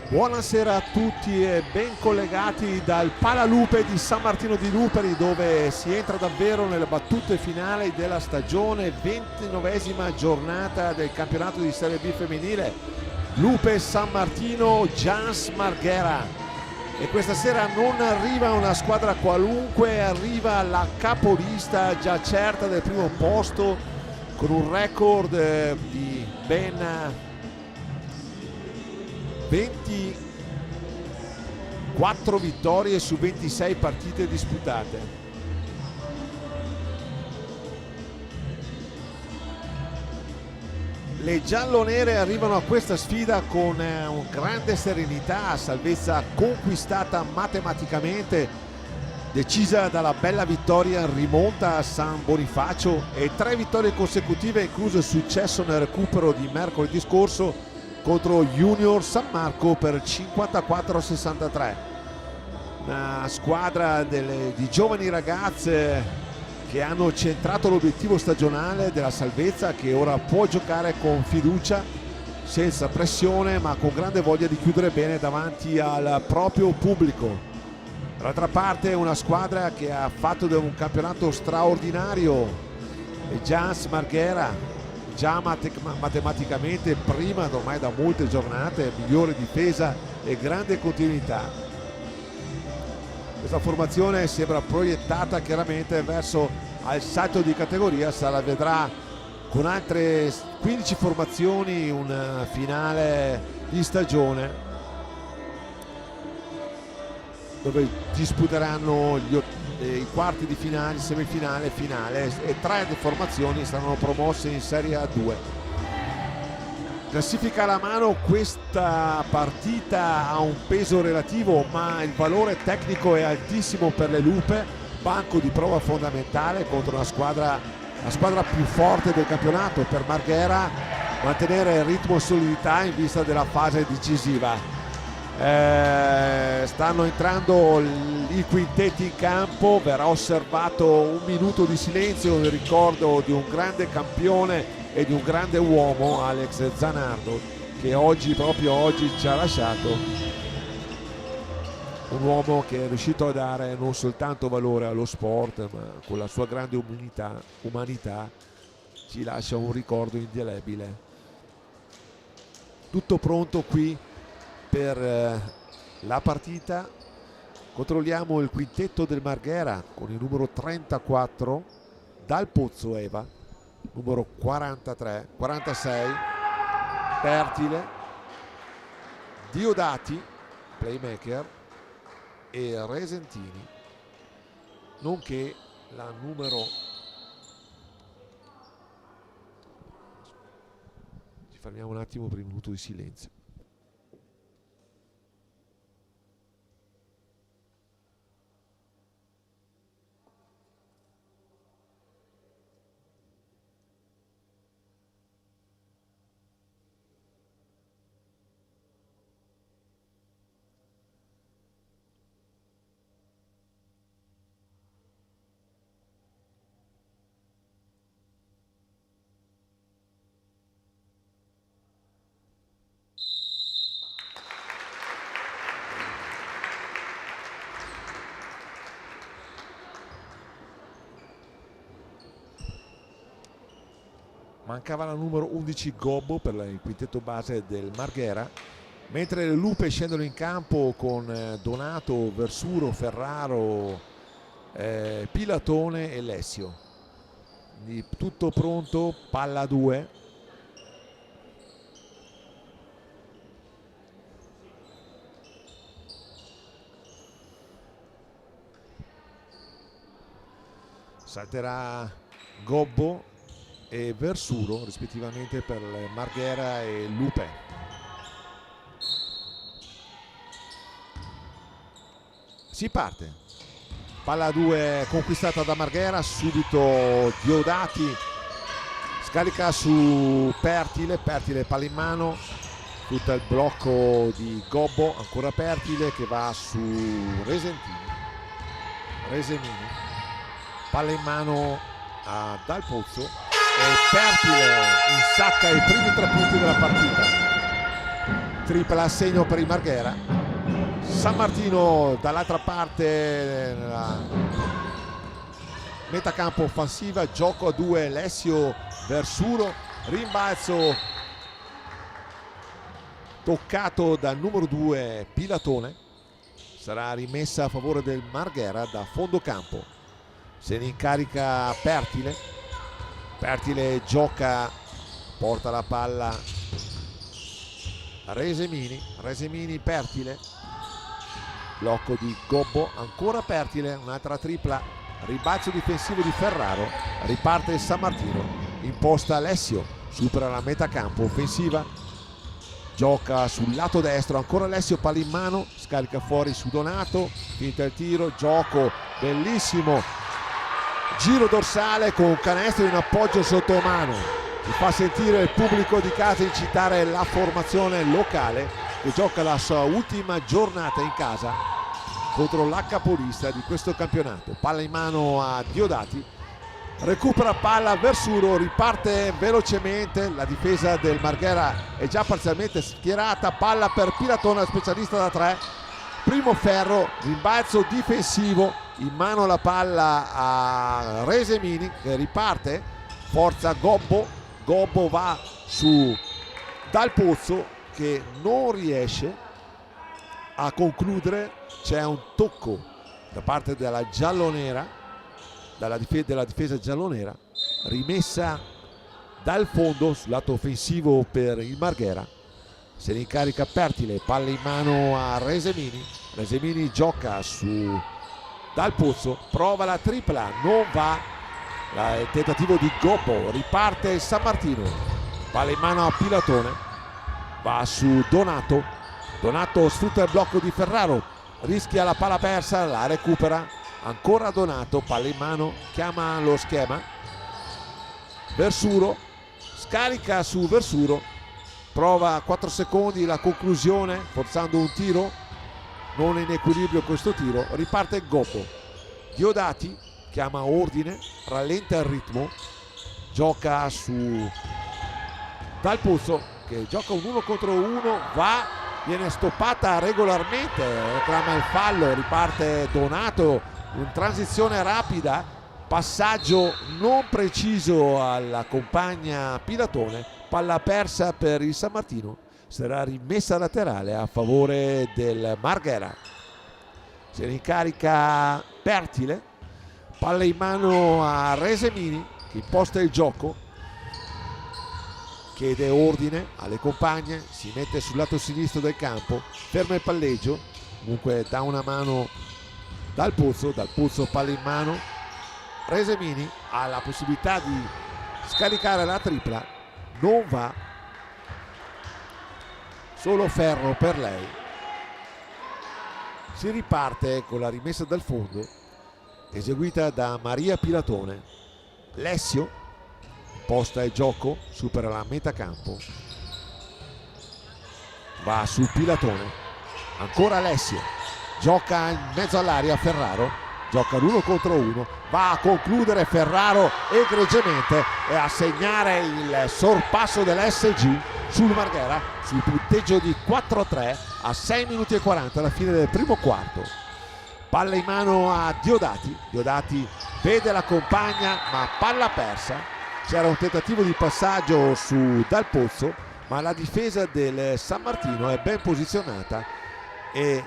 Buonasera a tutti e ben collegati dal Palalupe di San Martino di Luperi, dove si entra davvero nelle battute finali della stagione, 29esima giornata del campionato di Serie B femminile. Lupe San Martino Giants Marghera, e questa sera non arriva una squadra qualunque, arriva la capolista già certa del primo posto con un record di ben 24 vittorie su 26 partite disputate. Le giallonere arrivano a questa sfida con grande serenità, salvezza conquistata matematicamente, decisa dalla bella vittoria in rimonta a San Bonifacio e 3 vittorie consecutive, incluso il successo nel recupero di mercoledì scorso contro Junior San Marco per 54-63. Una squadra di giovani ragazze che hanno centrato l'obiettivo stagionale della salvezza, che ora può giocare con fiducia, senza pressione, ma con grande voglia di chiudere bene davanti al proprio pubblico. D'altra parte una squadra che ha fatto un campionato straordinario, e Giants Marghera, già matematicamente prima ormai da molte giornate, migliore difesa e grande continuità. Questa formazione sembra proiettata chiaramente verso il salto di categoria, se la vedrà con altre 15 formazioni un finale di stagione dove disputeranno i quarti di finale, semifinale e finale, e 3 formazioni saranno promosse in Serie A2. Classifica alla mano, questa partita ha un peso relativo, ma il valore tecnico è altissimo per le Lupe, banco di prova fondamentale contro la squadra più forte del campionato. Per Marghera mantenere ritmo e solidità in vista della fase decisiva. Stanno entrando i quintetti in campo, verrà osservato un minuto di silenzio nel ricordo di un grande campione e di un grande uomo, Alex Zanardo, che proprio oggi ci ha lasciato. Un uomo che è riuscito a dare non soltanto valore allo sport, ma con la sua grande umanità ci lascia un ricordo indelebile. Tutto pronto qui per la partita. Controlliamo il quintetto del Marghera con il numero 34 Dal Pozzo Eva, numero 46 Pertile, Diodati playmaker e Resentini, nonché la numero, ci fermiamo un attimo per il minuto di silenzio. Mancava la numero 11 Gobbo per il quintetto base del Marghera, mentre le Lupe scendono in campo con Donato, Versuro, Ferraro, Pilatone e Lessio. Quindi tutto pronto, palla 2. Salterà Gobbo e Versuro rispettivamente per Marghera e Lupe. Si parte, palla 2 conquistata da Marghera, subito Diodati scarica su Pertile, palla in mano, tutto il blocco di Gobbo, ancora Pertile che va su Resenini, palla in mano a Dal Pozzo e Pertile insacca i primi 3 punti della partita. tripla a segno per il Marghera. San Martino dall'altra parte nella metacampo offensiva, gioco a due, Alessio Versuro, rimbalzo toccato dal numero 2 Pilatone, sarà rimessa a favore del Marghera da fondo campo. Se ne incarica Pertile, Pertile gioca, porta la palla a Resemini, Resemini Pertile, blocco di Gobbo, ancora Pertile, un'altra tripla, ribalzo difensivo di Ferraro, riparte il San Martino, imposta Alessio, supera la metà campo offensiva, gioca sul lato destro, ancora Alessio, palla in mano, scarica fuori su Donato, finta il tiro, gioco bellissimo, giro dorsale con canestro in appoggio sotto mano, si fa sentire il pubblico di casa incitare la formazione locale che gioca la sua ultima giornata in casa contro la capolista di questo campionato. Palla in mano a Diodati, recupera palla Versuro, riparte velocemente, la difesa del Marghera è già parzialmente schierata, palla per Pilatone, specialista da 3, primo ferro, rimbalzo difensivo, in mano la palla a Resemini che riparte, forza Gobbo, Gobbo va su Dal Pozzo che non riesce a concludere, c'è un tocco da parte della giallonera, della difesa giallonera, rimessa dal fondo sul lato offensivo per il Marghera. Se ne incarica Pertile, palla in mano a Resemini, Resemini gioca su Dal Pozzo, prova la tripla, non va, il tentativo di Gobbo, riparte il San Martino, palla in mano a Pilatone, va su Donato, Donato sfrutta il blocco di Ferraro, rischia la palla persa, la recupera, ancora Donato, palla in mano, chiama lo schema, Versuro, scarica su Versuro, prova 4 secondi la conclusione forzando un tiro, non è in equilibrio questo tiro, riparte Gobbo, Diodati chiama ordine, rallenta il ritmo, gioca su Dal Pozzo che gioca un 1 contro 1, va, viene stoppata regolarmente, reclama il fallo, riparte Donato in transizione rapida, passaggio non preciso alla compagna Pilatone, palla persa per il San Martino, sarà rimessa laterale a favore del Marghera. Se ne incarica Pertile, palla in mano a Resemini che imposta il gioco, chiede ordine alle compagne, si mette sul lato sinistro del campo, ferma il palleggio, comunque dà una mano Dal Pozzo, Dal Pozzo palla in mano, Resemini ha la possibilità di scaricare la tripla, non va, solo ferro per lei. Si riparte con la rimessa dal fondo eseguita da Maria Pilatone. Alessio posta il gioco, supera la metà campo, va su Pilatone, ancora Alessio, gioca in mezzo all'area Ferraro, gioca l'1 contro 1, va a concludere Ferraro egregiamente e a segnare il sorpasso dell'SG sul Marghera sul punteggio di 4-3 a 6 minuti e 40 alla fine del primo quarto. Palla in mano a Diodati, Diodati vede la compagna ma palla persa, c'era un tentativo di passaggio su Dal Pozzo ma la difesa del San Martino è ben posizionata e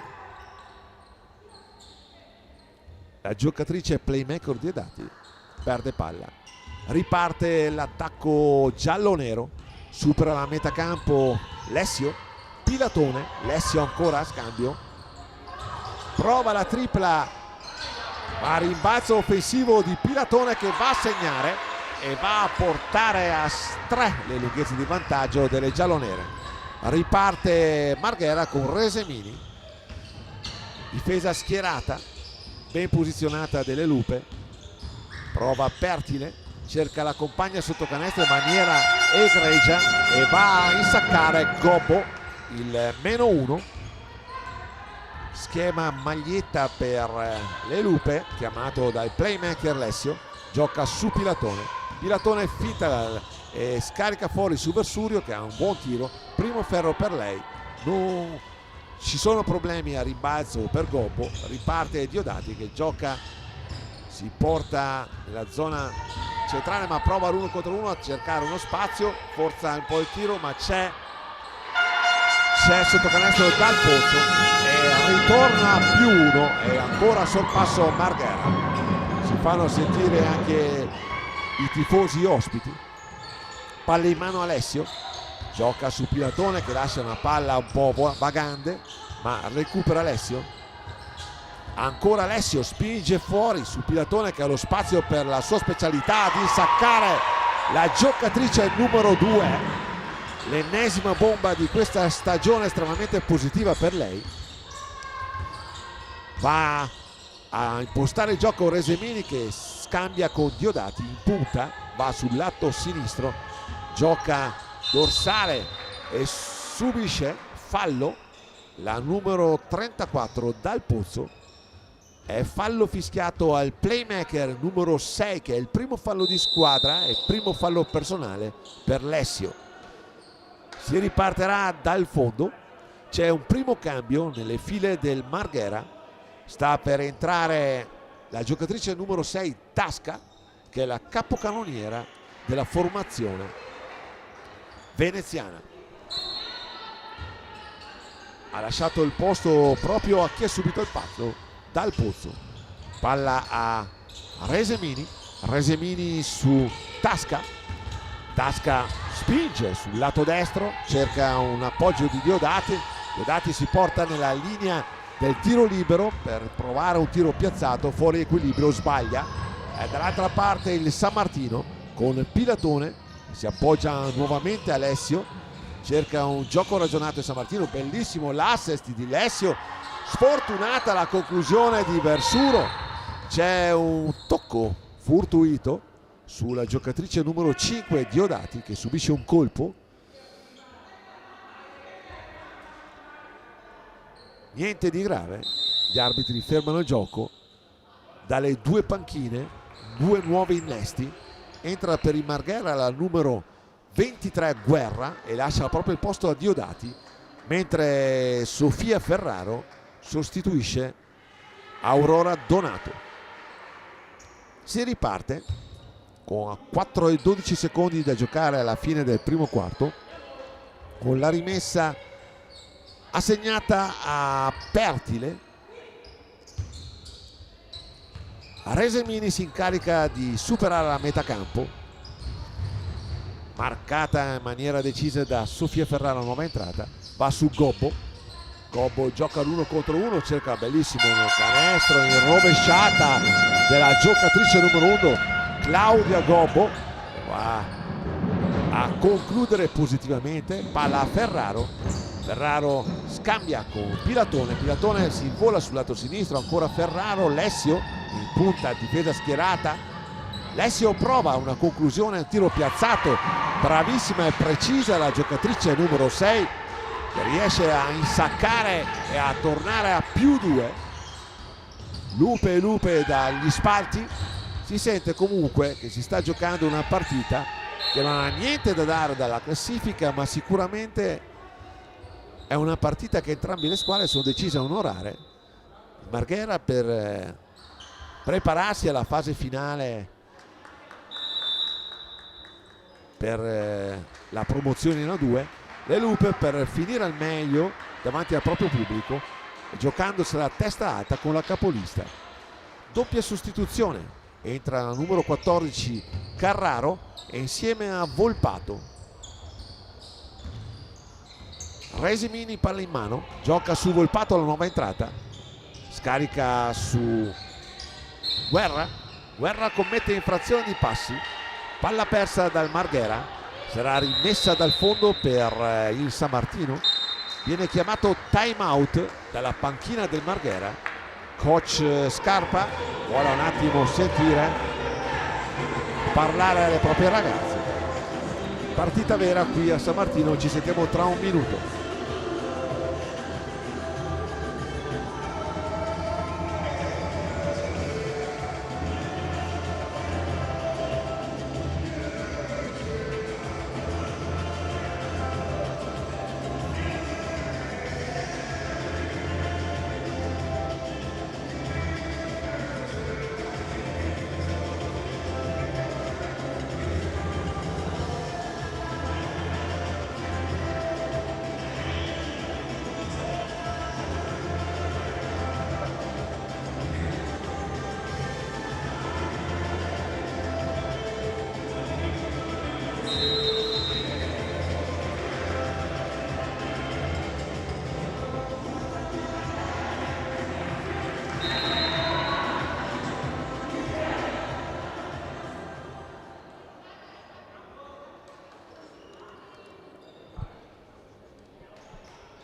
la giocatrice playmaker Diodati perde palla, riparte l'attacco giallo-nero, supera la metà campo Alessio, Pilatone, Alessio ancora a scambio, prova la tripla ma rimbalzo offensivo di Pilatone che va a segnare e va a portare a 3 le lunghezze di vantaggio delle giallonere. Riparte Marghera con Resemini, difesa schierata ben posizionata delle Lupe, prova Pertile, cerca la compagna sotto canestro in maniera egregia e va a insaccare Gobbo, il -1, schema maglietta per le Lupe chiamato dal playmaker Alessio, gioca su Pilatone, Pilatone finta e scarica fuori su Versurio che ha un buon tiro, primo ferro per lei, non ci sono problemi a rimbalzo per Gobbo. Riparte Diodati che gioca, si porta nella zona centrale ma prova l'1 contro 1 a cercare uno spazio, forza un po' il tiro ma c'è sotto canestro Dal Pozzo e ritorna più 1 e ancora sorpasso Marghera. Si fanno sentire anche i tifosi ospiti. Palla in mano Alessio, gioca su Pilatone che lascia una palla un po' vagante ma recupera Alessio. Ancora Alessio spinge fuori su Pilatone che ha lo spazio per la sua specialità di insaccare la giocatrice numero 2. L'ennesima bomba di questa stagione estremamente positiva per lei. Va a impostare il gioco Resemini che scambia con Diodati in punta, va sul lato sinistro, gioca dorsale e subisce fallo la numero 34 Dal Pozzo. È fallo fischiato al playmaker numero 6 che è il primo fallo di squadra e il primo fallo personale per Lessio. Si riparterà dal fondo, c'è un primo cambio nelle file del Marghera, sta per entrare la giocatrice numero 6 Tasca che è la capocannoniera della formazione veneziana. Ha lasciato il posto proprio a chi ha subito il fallo, Dal Pozzo. Palla a Resemini, Resemini su Tasca. Tasca spinge sul lato destro, cerca un appoggio di Diodati. Diodati si porta nella linea del tiro libero per provare un tiro piazzato, fuori equilibrio, sbaglia. Dall'altra parte il San Martino con Pilatone, si appoggia nuovamente Alessio, cerca un gioco ragionato il San Martino, bellissimo l'assist di Alessio, sfortunata la conclusione di Versuro, c'è un tocco fortuito sulla giocatrice numero 5 Diodati che subisce un colpo. Niente di grave, gli arbitri fermano il gioco. Dalle due panchine, due nuovi innesti. Entra per il Marghera la numero 23 Guerra e lascia proprio il posto a Diodati, mentre Sofia Ferraro sostituisce Aurora Donato. Si riparte con 4 e 12 secondi da giocare alla fine del primo quarto, con la rimessa assegnata a Pertile. Resemini si incarica di superare la metà campo, marcata in maniera decisa da Sofia Ferraro, nuova entrata, va su Gobbo. Gobbo gioca l'1 contro 1, cerca bellissimo un canestro in rovesciata della giocatrice numero 1 Claudia Gobbo, va a concludere positivamente. Palla a Ferraro, Ferraro scambia con Pilatone, Pilatone si vola sul lato sinistro, ancora Ferraro, Lessio in punta, difesa schierata, Lessio prova una conclusione, un tiro piazzato, bravissima e precisa la giocatrice numero 6 che riesce a insaccare e a tornare a +2. Lupe e Lupe dagli spalti. Si sente comunque che si sta giocando una partita che non ha niente da dare dalla classifica, ma sicuramente è una partita che entrambe le squadre sono decise a onorare. Marghera per prepararsi alla fase finale per la promozione in A2, le Lupe per finire al meglio davanti al proprio pubblico, giocandosela a testa alta con la capolista. Doppia sostituzione, entra la numero 14 Carraro e insieme a Volpato. Resemini palla in mano, gioca su Volpato la nuova entrata, scarica su Guerra, Guerra commette infrazione di passi, palla persa dal Marghera, sarà rimessa dal fondo per il San Martino. Viene chiamato time out dalla panchina del Marghera. Coach Scarpa vuole un attimo sentire parlare alle proprie ragazze. Partita vera qui a San Martino, ci sentiamo tra un minuto.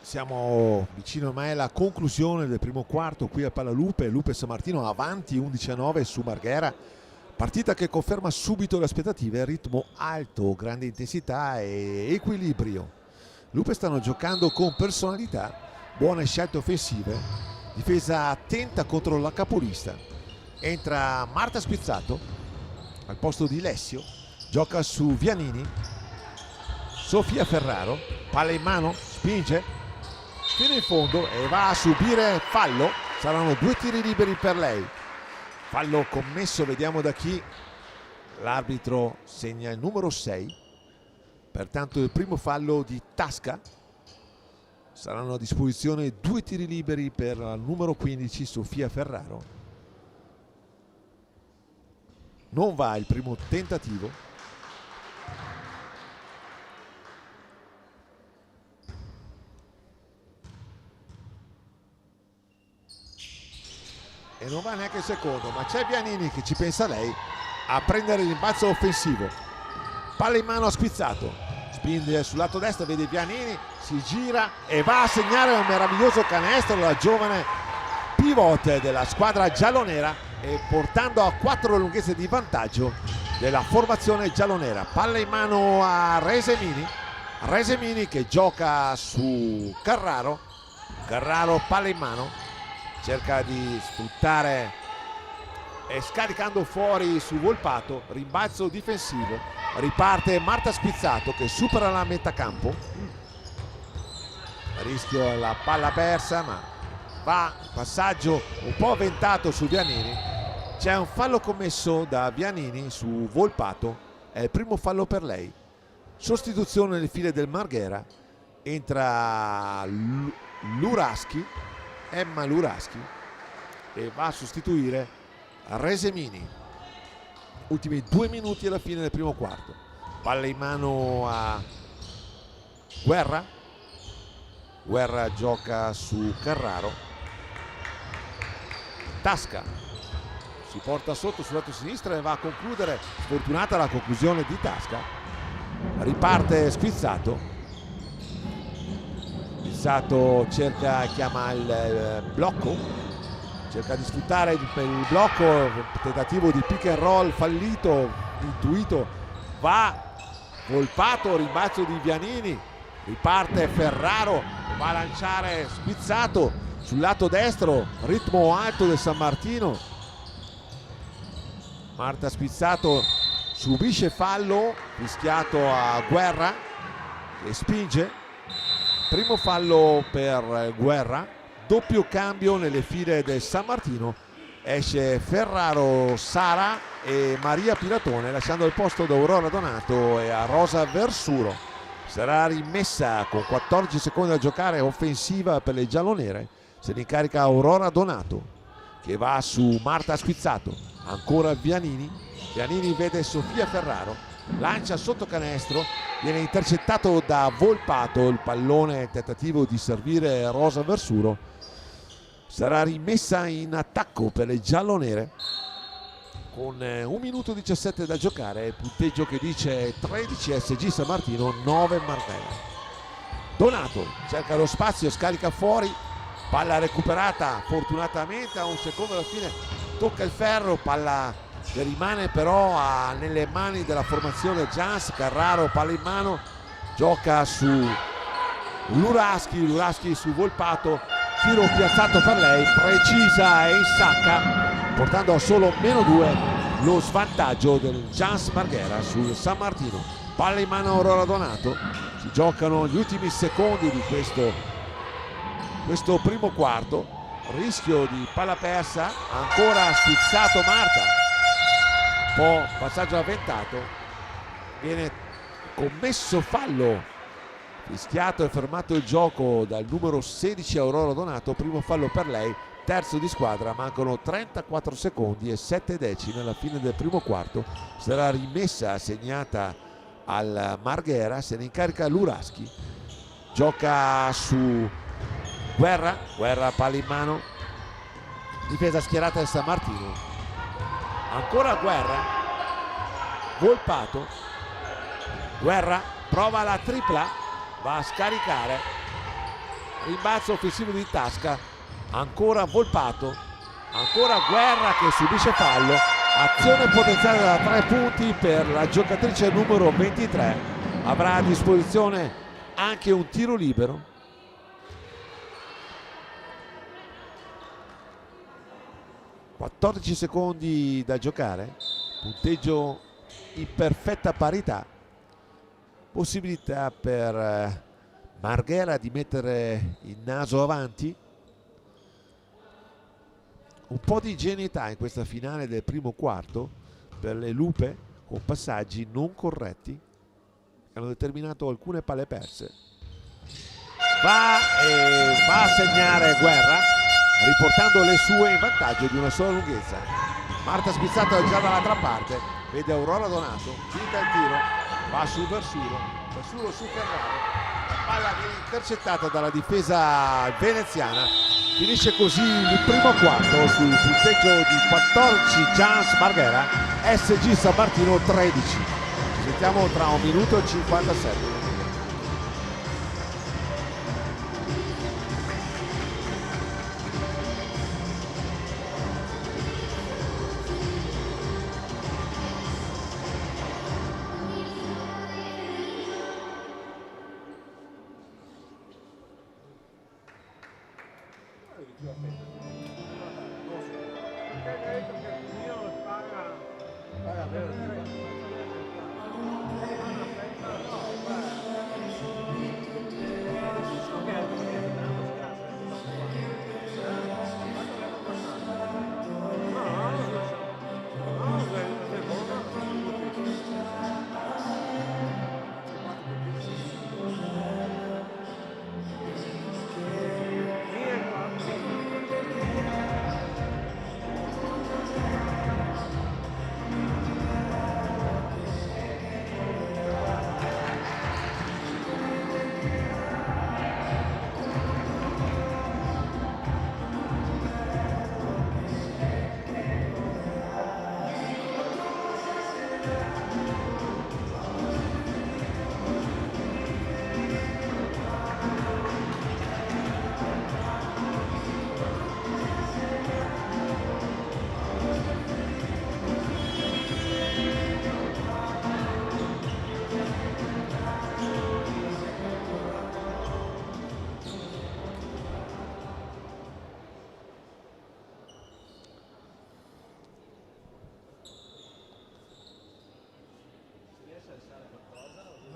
Siamo vicino ormai alla conclusione del primo quarto qui a Pallalupe. Lupe San Martino avanti 11-9 su Marghera. Partita che conferma subito le aspettative, ritmo alto, grande intensità e equilibrio. Lupe stanno giocando con personalità, buone scelte offensive, difesa attenta contro la capolista. Entra Marta Spizzato al posto di Lessio, gioca su Vianini, Sofia Ferraro, palla in mano, spinge fino in fondo e va a subire fallo. Saranno 2 tiri liberi per lei. Fallo commesso, vediamo da chi. L'arbitro segna il numero 6, pertanto il primo fallo di Tasca. Saranno a disposizione 2 tiri liberi per il numero 15 Sofia Ferraro. Non va il primo tentativo. E non va neanche il secondo, ma c'è Vianini che ci pensa lei a prendere il rimbalzo offensivo. Palla in mano a Spizzato, spinge sul lato destro, vede Vianini, si gira e va a segnare un meraviglioso canestro la giovane pivot della squadra giallonera, e portando a 4 lunghezze di vantaggio della formazione giallonera. Palla in mano a Resemini che gioca su Carraro. Palla in mano, cerca di sfruttare e scaricando fuori su Volpato, rimbalzo difensivo, riparte Marta Spizzato che supera la metà campo, rischio la palla persa, ma va passaggio un po' avventato su Vianini. C'è un fallo commesso da Vianini su Volpato, è il primo fallo per lei. Sostituzione nelle file del Marghera, entra Emma Luraschi e va a sostituire Resemini. Ultimi 2 minuti alla fine del primo quarto. Palla in mano a Guerra gioca su Carraro. Tasca si porta sotto sul lato sinistro e va a concludere. Sfortunata la conclusione di Tasca. Riparte Spizzato chiama il blocco, cerca di sfruttare il blocco, tentativo di pick and roll fallito, intuito, va Volpato, rimbalzo di Vianini, riparte Ferraro, va a lanciare Spizzato sul lato destro, ritmo alto del San Martino. Marta Spizzato subisce fallo, fischiato a Guerra e spinge. Primo fallo per Guerra, doppio cambio nelle file del San Martino, esce Ferraro Sara e Maria Piratone, lasciando il posto ad Aurora Donato e a Rosa Versuro. Sarà rimessa con 14 secondi da giocare, offensiva per le giallonere. Se ne incarica Aurora Donato che va su Marta Spizzato, ancora Vianini vede Sofia Ferraro, lancia sotto canestro, viene intercettato da Volpato, il pallone, tentativo di servire Rosa Versuro. Sarà rimessa in attacco per le giallonere con 1 minuto e 17 da giocare, punteggio che dice 13 SG San Martino, 9 Marghera. Donato cerca lo spazio, scarica fuori, palla recuperata fortunatamente a 1 secondo alla fine, tocca il ferro, palla che rimane però nelle mani della formazione Giants. Carraro, palla in mano, gioca su Luraschi su Volpato, tiro piazzato per lei, precisa e in sacca, portando a solo -2 lo svantaggio del Giants Marghera sul San Martino. Palla in mano a Aurora Donato, si giocano gli ultimi secondi di questo primo quarto, rischio di palla persa, ancora Spizzato Marta, po' passaggio avventato, viene commesso fallo, fischiato e fermato il gioco dal numero 16 Aurora Donato, primo fallo per lei, terzo di squadra, mancano 34 secondi e 7 decimi alla fine del primo quarto. Sarà rimessa assegnata al Marghera, se ne incarica Luraschi, gioca su Guerra, palla in mano, difesa schierata del San Martino, ancora Guerra, Volpato, Guerra prova la tripla, va a scaricare, rimbalzo offensivo di Tasca, ancora Volpato, ancora Guerra che subisce fallo, azione potenziale da 3 punti per la giocatrice numero 23, avrà a disposizione anche un tiro libero. (14 secondi da giocare), punteggio in perfetta parità, possibilità per Marghera di mettere il naso avanti. Un po' di ingenuità in questa finale del primo quarto per le Lupe, con passaggi non corretti che hanno determinato alcune palle perse. Va a segnare Guerra, riportando le sue in vantaggio di una sola lunghezza. Marta Spizzato è già dall'altra parte, vede Aurora Donato, finta il tiro, va su Versuro su Ferraro, la palla viene intercettata dalla difesa veneziana. Finisce così il primo quarto sul punteggio di 14 Giants Marghera, SG San Martino 13. Ci sentiamo tra 1 minuto e 57.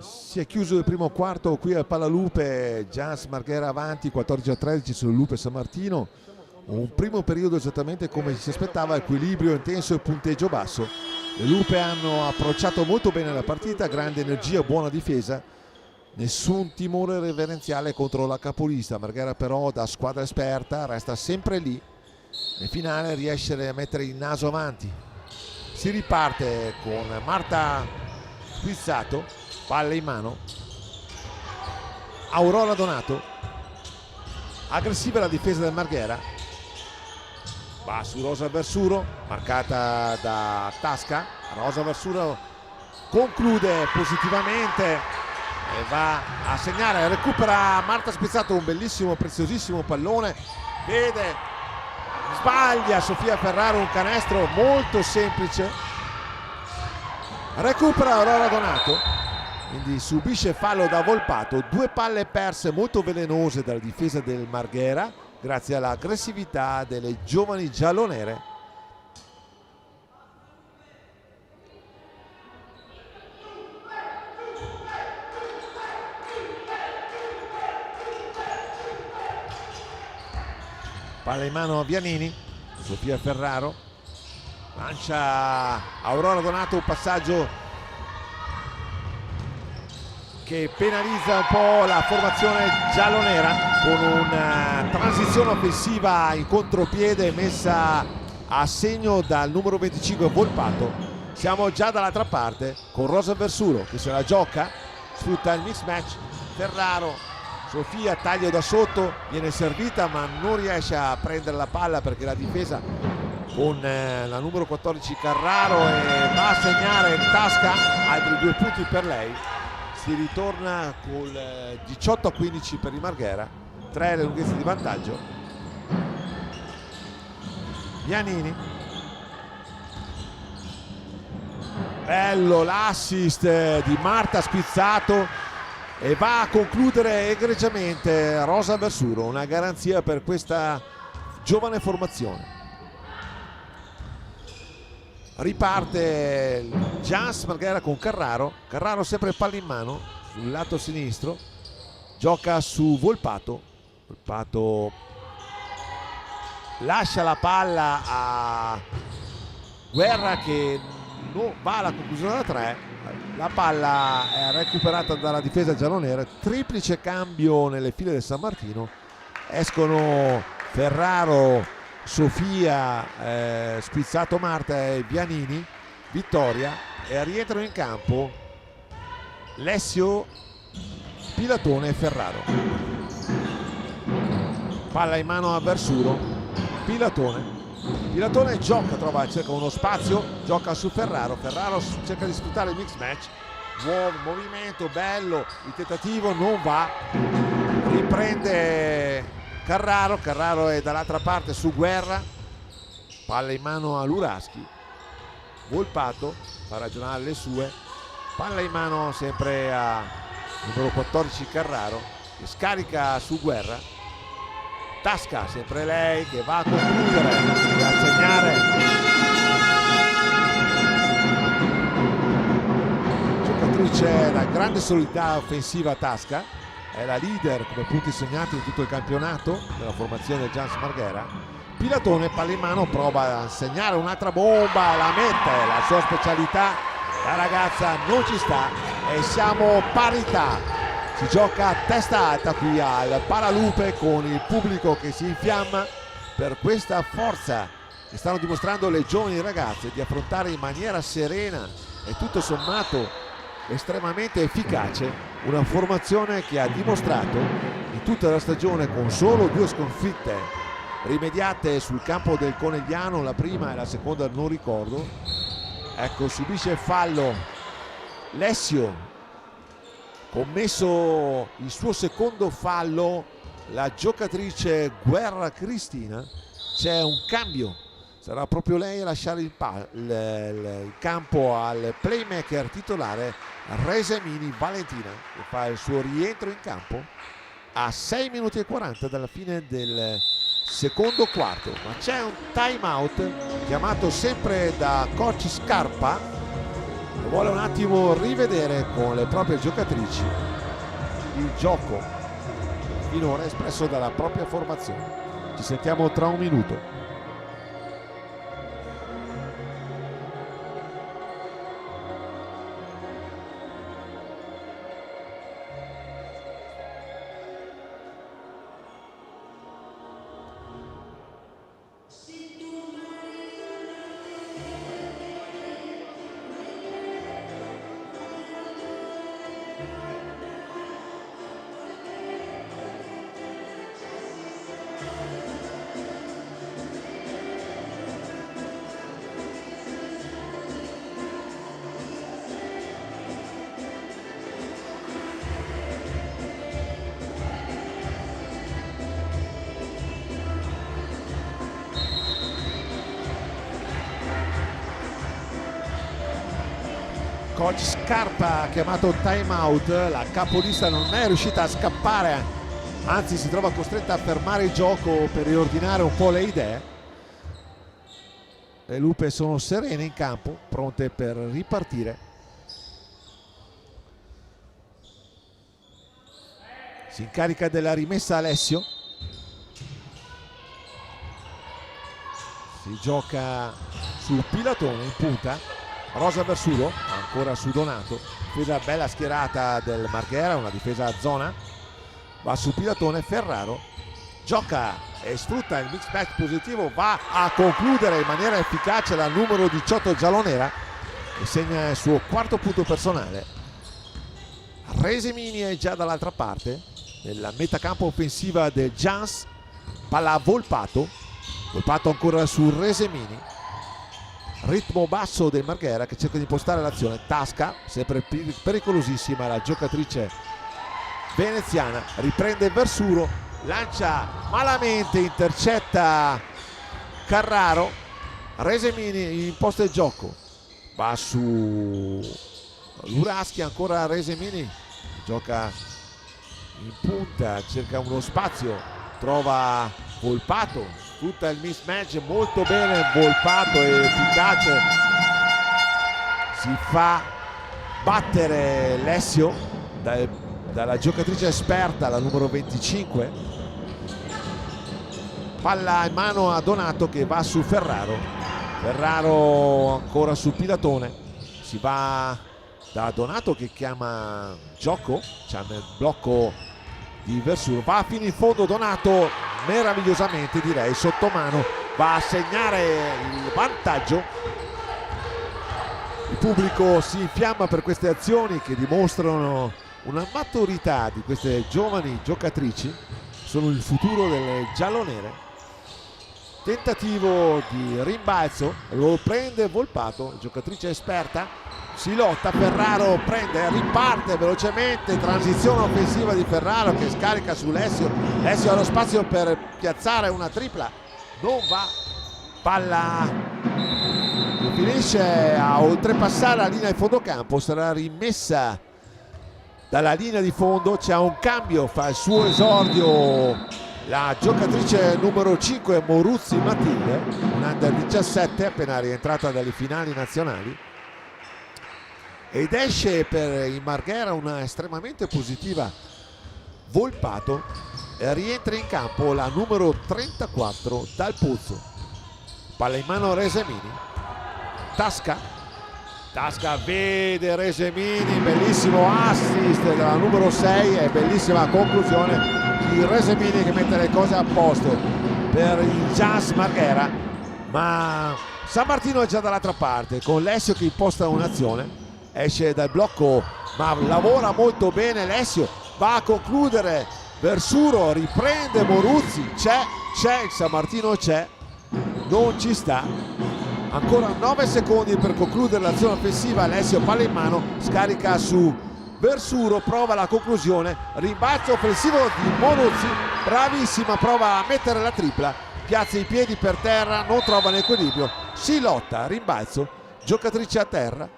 Si è chiuso il primo quarto qui al Pallalupe, Giants Marghera avanti 14-13 sul Lupe San Martino. Un primo periodo esattamente come si aspettava, equilibrio intenso e punteggio basso. Le Lupe hanno approcciato molto bene la partita, grande energia, buona difesa, nessun timore reverenziale contro la capolista. Marghera però, da squadra esperta, resta sempre lì. Nel finale riesce a mettere il naso avanti. Si riparte con Marta Spizzato, palla in mano, Aurora Donato, aggressiva la difesa del Marghera, va su Rosa Versuro, marcata da Tasca. Rosa Versuro conclude positivamente e va a segnare, recupera Marta Spizzato un bellissimo, preziosissimo pallone, vede, sbaglia Sofia Ferraro un canestro molto semplice, recupera Aurora Donato, quindi subisce fallo da Volpato. 2 palle perse molto velenose dalla difesa del Marghera grazie all'aggressività delle giovani giallonere. Palla in mano a Vianini, Sofia Ferraro lancia Aurora Donato, un passaggio che penalizza un po' la formazione giallonera con una transizione offensiva in contropiede messa a segno dal numero 25 Volpato. Siamo già dall'altra parte con Rosa Versuro che se la gioca, sfrutta il mix match. Ferraro, Sofia, taglio da sotto, viene servita ma non riesce a prendere la palla perché la difesa con la numero 14 Carraro e va a segnare in Tasca, altri 2 punti per lei. Si ritorna col 18-15 per il Marghera 3 le lunghezze di vantaggio. Giannini, bello l'assist di Marta Spizzato, e va a concludere egregiamente Rosa Versuro, una garanzia per questa giovane formazione. Riparte il Giants Marghera con Carraro. Carraro sempre palla in mano sul lato sinistro, gioca su Volpato. Volpato lascia la palla a Guerra che non va alla conclusione da 3. La palla è recuperata dalla difesa giallonera. Triplice cambio nelle file del San Martino. Escono Ferraro, Sofia, Spizzato Marta e Giannini. Vittoria, e rientrano in campo Lessio, Pilatone e Ferraro. Palla in mano a Versuro. Pilatone gioca, cerca uno spazio, gioca su Ferraro. Ferraro cerca di sfruttare il mix match, movimento bello, il tentativo non va, riprende Carraro è dall'altra parte su Guerra, palla in mano a Luraschi. Volpato fa ragionare le sue, palla in mano sempre a numero 14 Carraro, che scarica su Guerra. Tasca, sempre lei, che va a concludere e a segnare. Giocatrice da grande solidità offensiva. Tasca è la leader come punti segnati in tutto il campionato della formazione del Giants Marghera. Pilatone, palla in mano, prova a segnare un'altra bomba, la mette, la sua specialità. La ragazza non ci sta e siamo parità. Si gioca a testa alta qui al Paralupe, con il pubblico che si infiamma per questa forza che stanno dimostrando le giovani ragazze di affrontare in maniera serena e tutto sommato estremamente efficace una formazione che ha dimostrato in tutta la stagione, con solo 2 sconfitte rimediate sul campo del Conegliano, la prima e la seconda non ricordo. Ecco, subisce il fallo Lessio, commesso il suo secondo fallo la giocatrice Guerra Cristina. C'è un cambio, sarà proprio lei a lasciare il campo al playmaker titolare Resemini Valentina, che fa il suo rientro in campo a 6 minuti e 40 dalla fine del secondo quarto. Ma c'è un time out chiamato sempre da coach Scarpa, vuole un attimo rivedere con le proprie giocatrici il gioco finora espresso dalla propria formazione. Ci sentiamo tra un minuto. Coach Scarpa ha chiamato time out, la capolista non è riuscita a scappare, anzi si trova costretta a fermare il gioco per riordinare un po' le idee. Le Lupe sono serene in campo, pronte per ripartire. Si incarica della rimessa Alessio. Si gioca sul Pilatone in punta. Rosa Versuro, ancora su Donato, difesa bella schierata del Marghera, una difesa a zona, va su Pilatone. Ferraro gioca e sfrutta il mix match positivo, va a concludere in maniera efficace la numero 18 giallonera e segna il suo quarto punto personale. Resemini è già dall'altra parte nella metacampo offensiva del Giants, palla a Volpato ancora su Resemini. Ritmo basso del Marghera che cerca di impostare l'azione. Tasca, sempre pericolosissima la giocatrice veneziana, riprende Versuro, lancia malamente, intercetta Carraro. Resemini imposta il gioco, va su Luraschi, ancora Resemini, gioca in punta, cerca uno spazio, trova Volpato, sfrutta il mismatch molto bene Volpato, è efficace, si fa battere Lessio dalla giocatrice esperta, la numero 25. Palla in mano a Donato che va su Ferraro. Ferraro ancora sul pilatone, si va da Donato che chiama gioco, c'è nel blocco di Versuro, va fino in fondo Donato, meravigliosamente direi, sotto mano, va a segnare il vantaggio. Il pubblico si infiamma per queste azioni che dimostrano una maturità di queste giovani giocatrici, sono il futuro delle giallonere. Tentativo di rimbalzo, lo prende Volpato, giocatrice esperta, si lotta, Ferraro prende, riparte velocemente, transizione offensiva di Ferraro che scarica su Lessio, Lessio ha lo spazio per piazzare una tripla, non va, palla che finisce a oltrepassare la linea di fondo campo, sarà rimessa dalla linea di fondo, c'è un cambio, fa il suo esordio la giocatrice numero 5 Moruzzi Matilde, un under 17 appena rientrata dalle finali nazionali, ed esce per il Marghera una estremamente positiva Volpato, e rientra in campo la numero 34 Dal Pozzo. Palla in mano Resemini, Tasca vede Resemini, bellissimo assist della numero 6 e bellissima conclusione di Resemini che mette le cose a posto per il Giants Marghera, ma San Martino è già dall'altra parte con Lessio che imposta un'azione, esce dal blocco ma lavora molto bene Lessio, va a concludere Versuro, riprende Moruzzi, c'è il San Martino, c'è, non ci sta, ancora 9 secondi per concludere l'azione offensiva. Lessio palla in mano, scarica su Versuro, prova la conclusione, rimbalzo offensivo di Moruzzi, bravissima, prova a mettere la tripla, piazza i piedi per terra, non trova l'equilibrio, si lotta, rimbalzo, giocatrice a terra,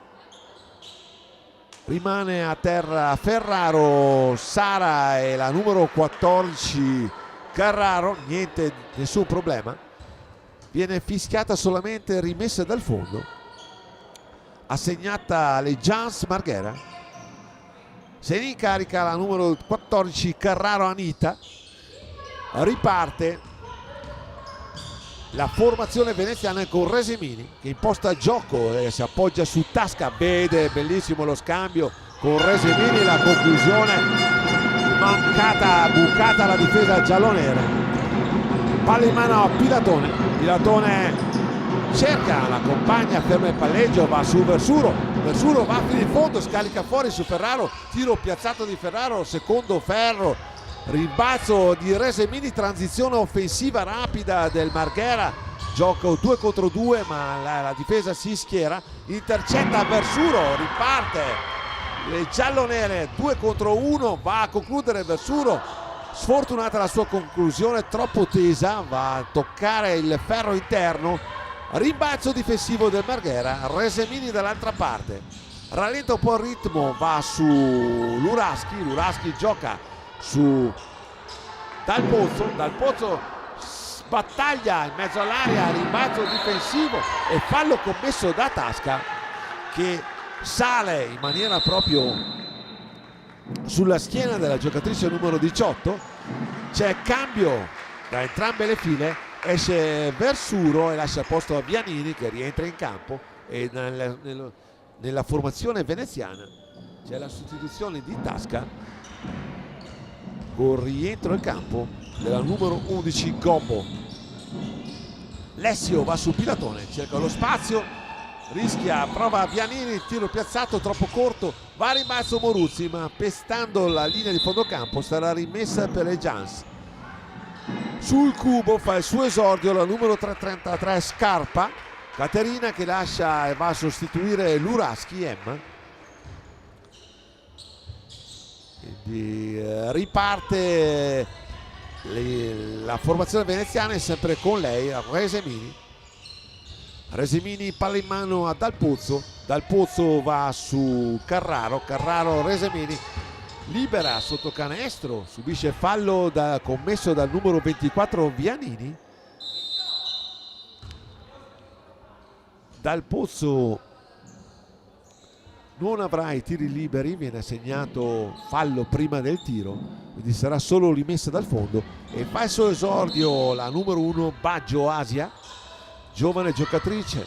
rimane a terra Ferraro, Sara e la numero 14 Carraro, nessun problema, viene fischiata solamente rimessa dal fondo, assegnata alle Giants Marghera, se ne incarica la numero 14 Carraro Anita, riparte la formazione veneziana con Resemini che imposta il gioco e si appoggia su Tasca, vede bellissimo lo scambio con Resemini, la conclusione bucata la difesa giallonera, palla in mano a Pilatone cerca la compagna, ferma il palleggio, va su Versuro va fino in fondo, scarica fuori su Ferraro, tiro piazzato di Ferraro, secondo ferro, rimbalzo di Resemini, transizione offensiva rapida del Marghera, gioco 2 contro 2 ma la difesa si schiera, intercetta Versuro, riparte le giallonere 2 contro 1, va a concludere Versuro, sfortunata la sua conclusione, troppo tesa, va a toccare il ferro interno, rimbalzo difensivo del Marghera, Resemini dall'altra parte, rallenta un po' il ritmo, va su Luraschi gioca su Dal Pozzo battaglia in mezzo all'area, rimbalzo difensivo e fallo commesso da Tasca che sale in maniera proprio sulla schiena della giocatrice numero 18, c'è cambio da entrambe le file, esce Versuro e lascia posto a Vianini che rientra in campo, e nella formazione veneziana c'è la sostituzione di Tasca con rientro in campo della numero 11 Gobbo. Lessio va sul Pilatone, cerca lo spazio, rischia, prova Vianini, tiro piazzato troppo corto, va a rimbalzo Moruzzi ma pestando la linea di fondo campo sarà rimessa per le Giants. Sul cubo fa il suo esordio la numero 333 Scarpa, Caterina che lascia e va a sostituire Luraschi, Emma. Quindi riparte La formazione veneziana è sempre con lei, Resemini. Resemini, palla in mano a Dal Pozzo. Dal Pozzo va su Carraro. Carraro, Resemini libera sotto canestro, subisce fallo commesso dal numero 24 Vianini. Dal Pozzo non avrà i tiri liberi, viene assegnato fallo prima del tiro, quindi sarà solo rimessa dal fondo. E fa il suo esordio la numero 1 Baggio Asia, giovane giocatrice,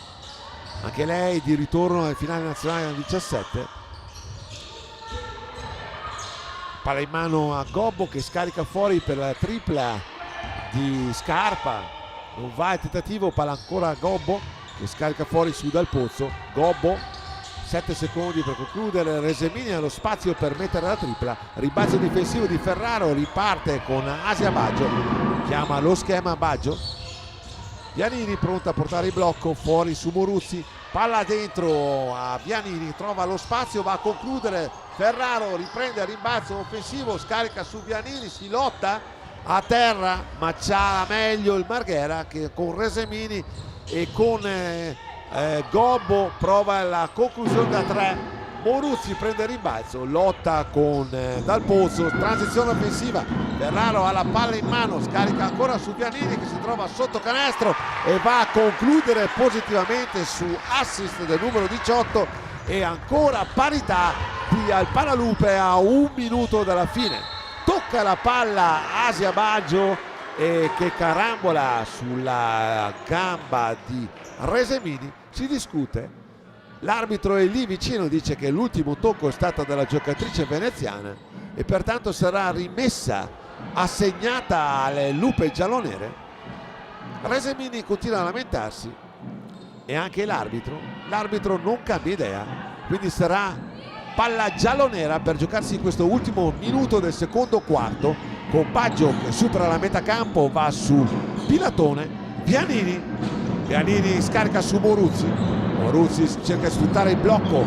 anche lei di ritorno al finale nazionale del 17. Palla in mano a Gobbo che scarica fuori per la tripla di Scarpa, non va il tentativo, palla ancora a Gobbo che scarica fuori su Dal Pozzo. Gobbo, 7 secondi per concludere, Resemini ha lo spazio per mettere la tripla, rimbalzo difensivo di Ferraro, riparte con Asia Baggio, chiama lo schema Baggio. Vianini pronta a portare il blocco fuori su Moruzzi, palla dentro a Vianini, trova lo spazio, va a concludere, Ferraro riprende il rimbalzo offensivo, scarica su Vianini, si lotta a terra ma c'ha meglio il Marghera che con Resemini e con Gobbo prova la conclusione da 3. Moruzzi prende il rimbalzo, lotta con Dal Pozzo, transizione offensiva, Ferraro ha la palla in mano, scarica ancora su Vianini che si trova sotto canestro e va a concludere positivamente su assist del numero 18 e ancora parità qui al Palalupe a 1 minuto dalla fine. Tocca la palla Asia Baggio che carambola sulla gamba di Resemini, si discute. L'arbitro è lì vicino, dice che l'ultimo tocco è stato della giocatrice veneziana e pertanto sarà rimessa, assegnata alle lupe giallonere. Resemini continua a lamentarsi e anche l'arbitro non cambia idea, quindi sarà palla giallonera per giocarsi in questo ultimo minuto del secondo quarto, con Baggio che supera la metà campo, va su Pilatone. Vianini scarica su Moruzzi cerca di sfruttare il blocco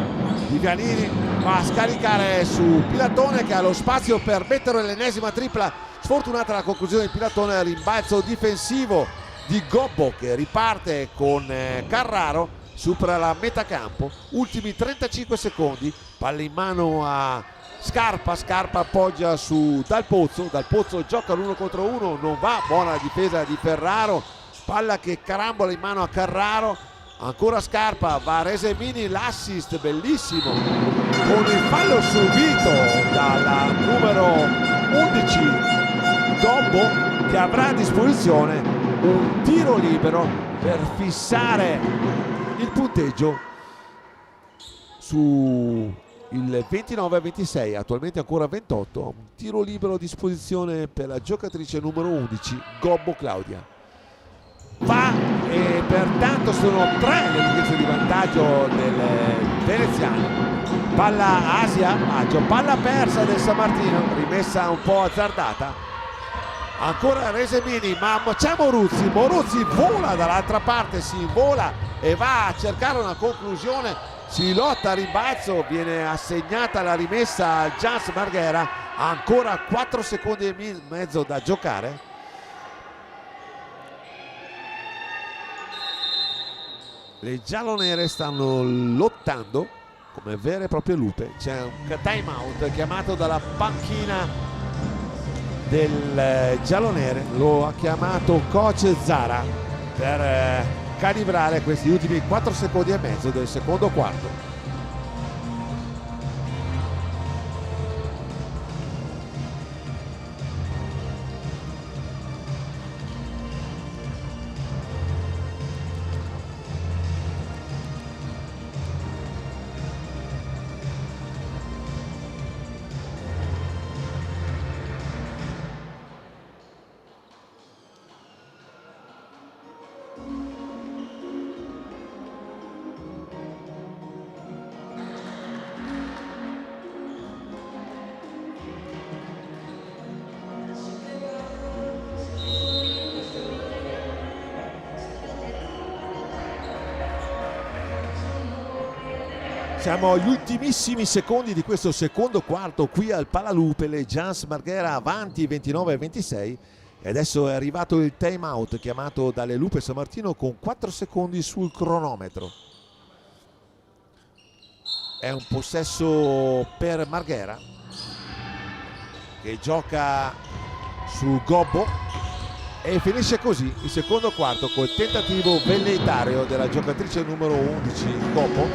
di Vianini, va a scaricare su Pilatone che ha lo spazio per mettere l'ennesima tripla. Sfortunata la conclusione di Pilatone, rimbalzo difensivo di Gobbo che riparte con Carraro, supera la metà campo, ultimi 35 secondi, palla in mano a Scarpa appoggia su Dal Pozzo gioca l'1 contro 1, non va, buona la difesa di Ferraro, palla che carambola in mano a Carraro, ancora Scarpa, va Resemini, l'assist bellissimo con il fallo subito dalla numero 11 Gobbo che avrà a disposizione un tiro libero per fissare il punteggio su il 29-26, attualmente ancora 28, un tiro libero a disposizione per la giocatrice numero 11 Gobbo Claudia. Va e pertanto sono 3 le lunghezze di vantaggio del veneziano. Palla Asia Baggio, palla persa del San Martino, rimessa un po' azzardata, ancora Resemini ma c'è Moruzzi vola dall'altra parte, si vola e va a cercare una conclusione, si lotta a rimbalzo, viene assegnata la rimessa al Jans Marghera, ancora 4 secondi e mezzo da giocare. Le giallonere stanno lottando come vere e proprie lupe, c'è un time out chiamato dalla panchina del giallonere, lo ha chiamato coach Zara per calibrare questi ultimi 4 secondi e mezzo del secondo quarto. Siamo agli ultimissimi secondi di questo secondo quarto qui al Palalupe, le Jans Marghera avanti 29-26 E adesso è arrivato il time out chiamato dalle Lupe San Martino con 4 secondi sul cronometro. È un possesso per Marghera che gioca su Gobbo e finisce così il secondo quarto col tentativo velleitario della giocatrice numero 11 Gobbo.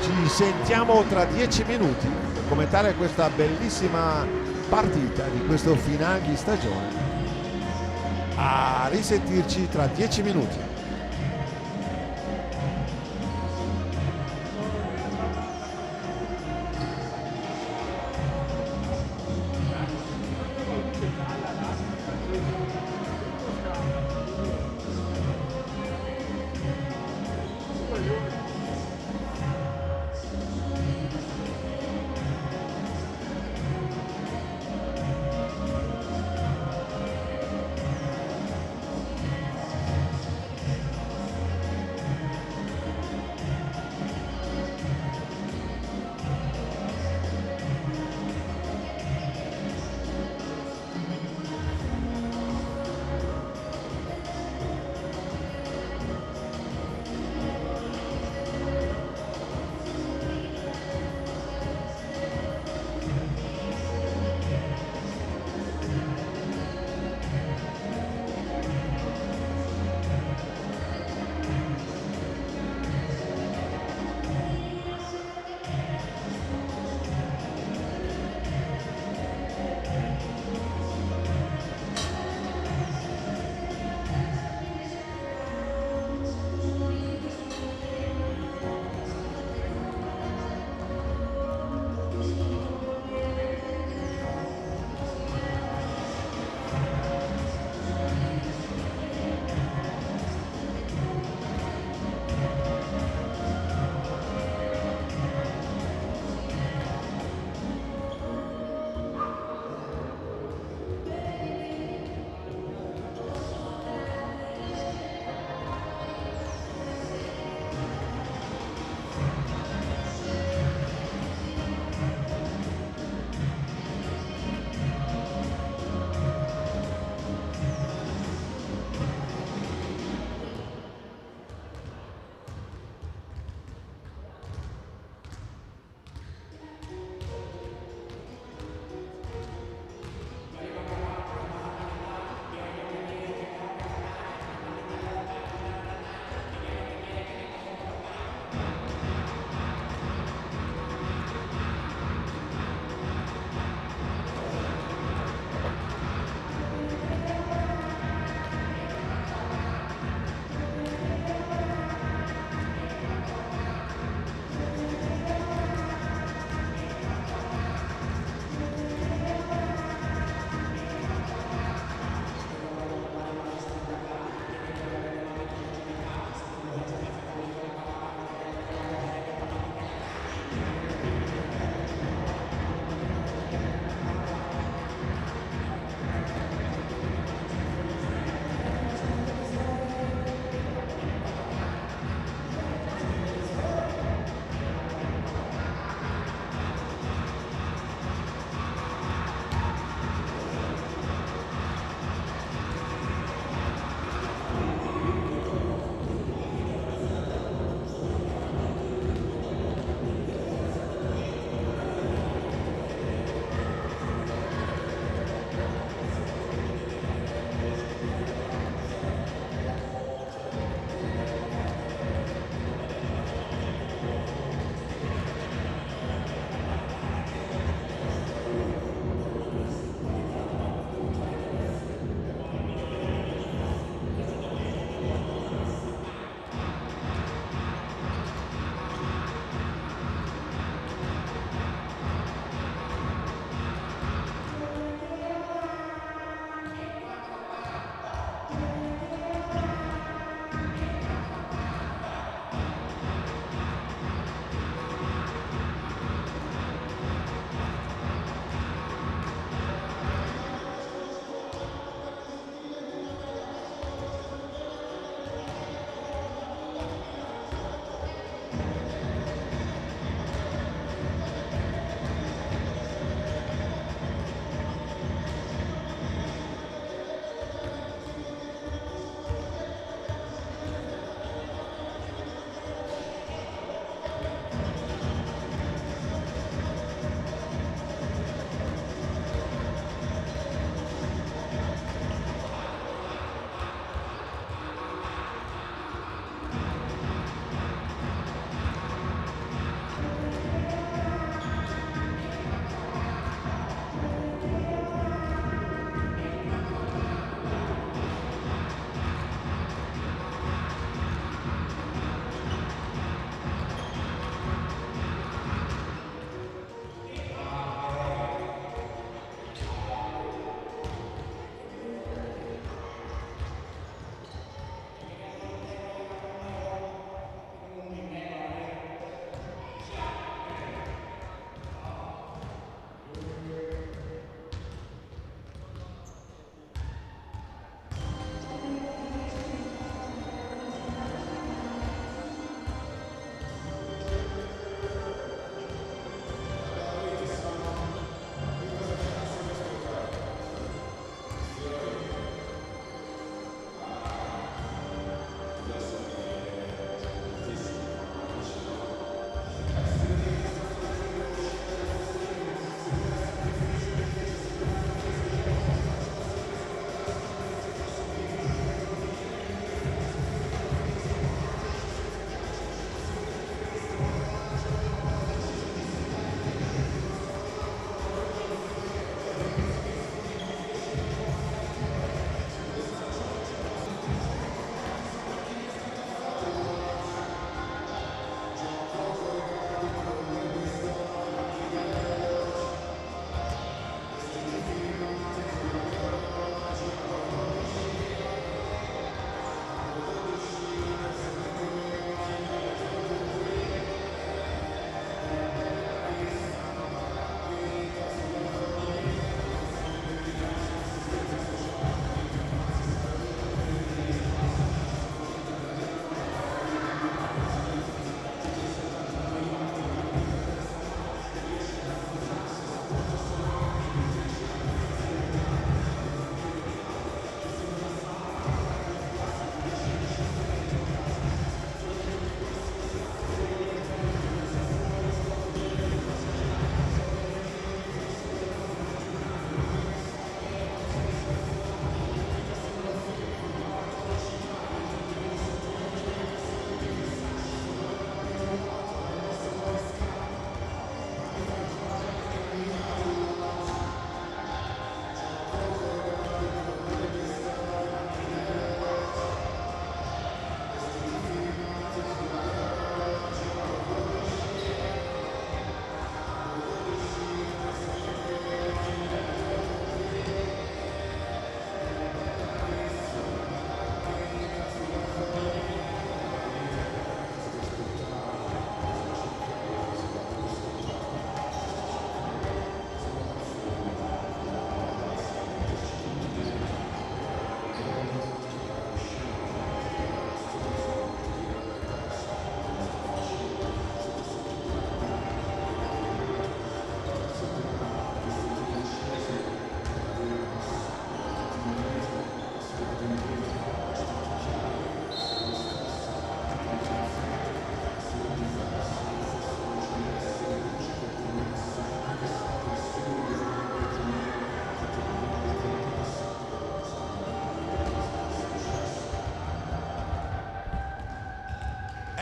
Ci sentiamo tra 10 minuti per commentare questa bellissima partita di questo finale di stagione. A risentirci tra 10 minuti.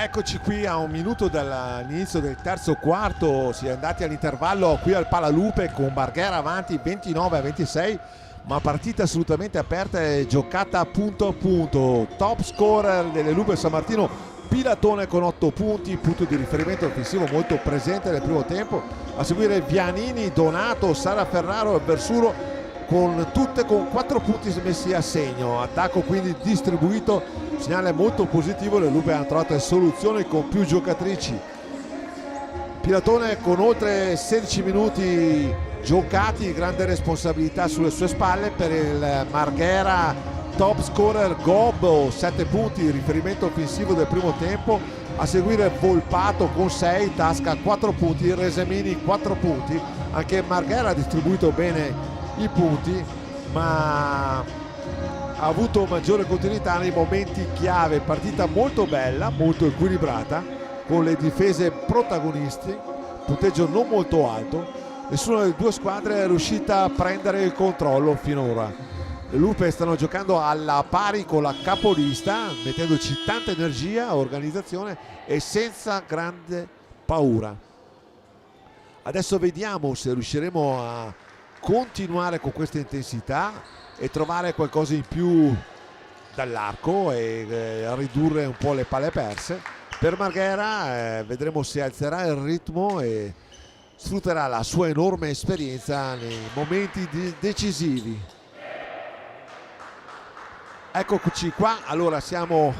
Eccoci qui a un minuto dall'inizio del terzo quarto, si è andati all'intervallo qui al Palalupe con Marghera avanti 29-26, ma partita assolutamente aperta e giocata punto a punto. Top scorer delle Lupe San Martino Pilatone con 8 punti, punto di riferimento offensivo molto presente nel primo tempo, a seguire Vianini, Donato, Sara Ferraro e Versuro tutte con 4 punti messi a segno. Attacco quindi distribuito, segnale molto positivo, le Lupe hanno trovato soluzioni con più giocatrici. Pilatone con oltre 16 minuti giocati, grande responsabilità sulle sue spalle. Per il Marghera top scorer Gobbo 7 punti, riferimento offensivo del primo tempo, a seguire Volpato con 6, Tasca 4 punti, Resemini 4 punti. Anche Marghera ha distribuito bene i punti, ma ha avuto maggiore continuità nei momenti chiave. Partita molto bella, molto equilibrata, con le difese protagonisti, punteggio non molto alto, nessuna delle due squadre è riuscita a prendere il controllo finora. Le Lupe stanno giocando alla pari con la capolista, mettendoci tanta energia, organizzazione e senza grande paura. Adesso vediamo se riusciremo a continuare con questa intensità e trovare qualcosa in più dall'arco e ridurre un po' le palle perse. Per Marghera vedremo se alzerà il ritmo e sfrutterà la sua enorme esperienza nei momenti decisivi. Eccoci qua, allora siamo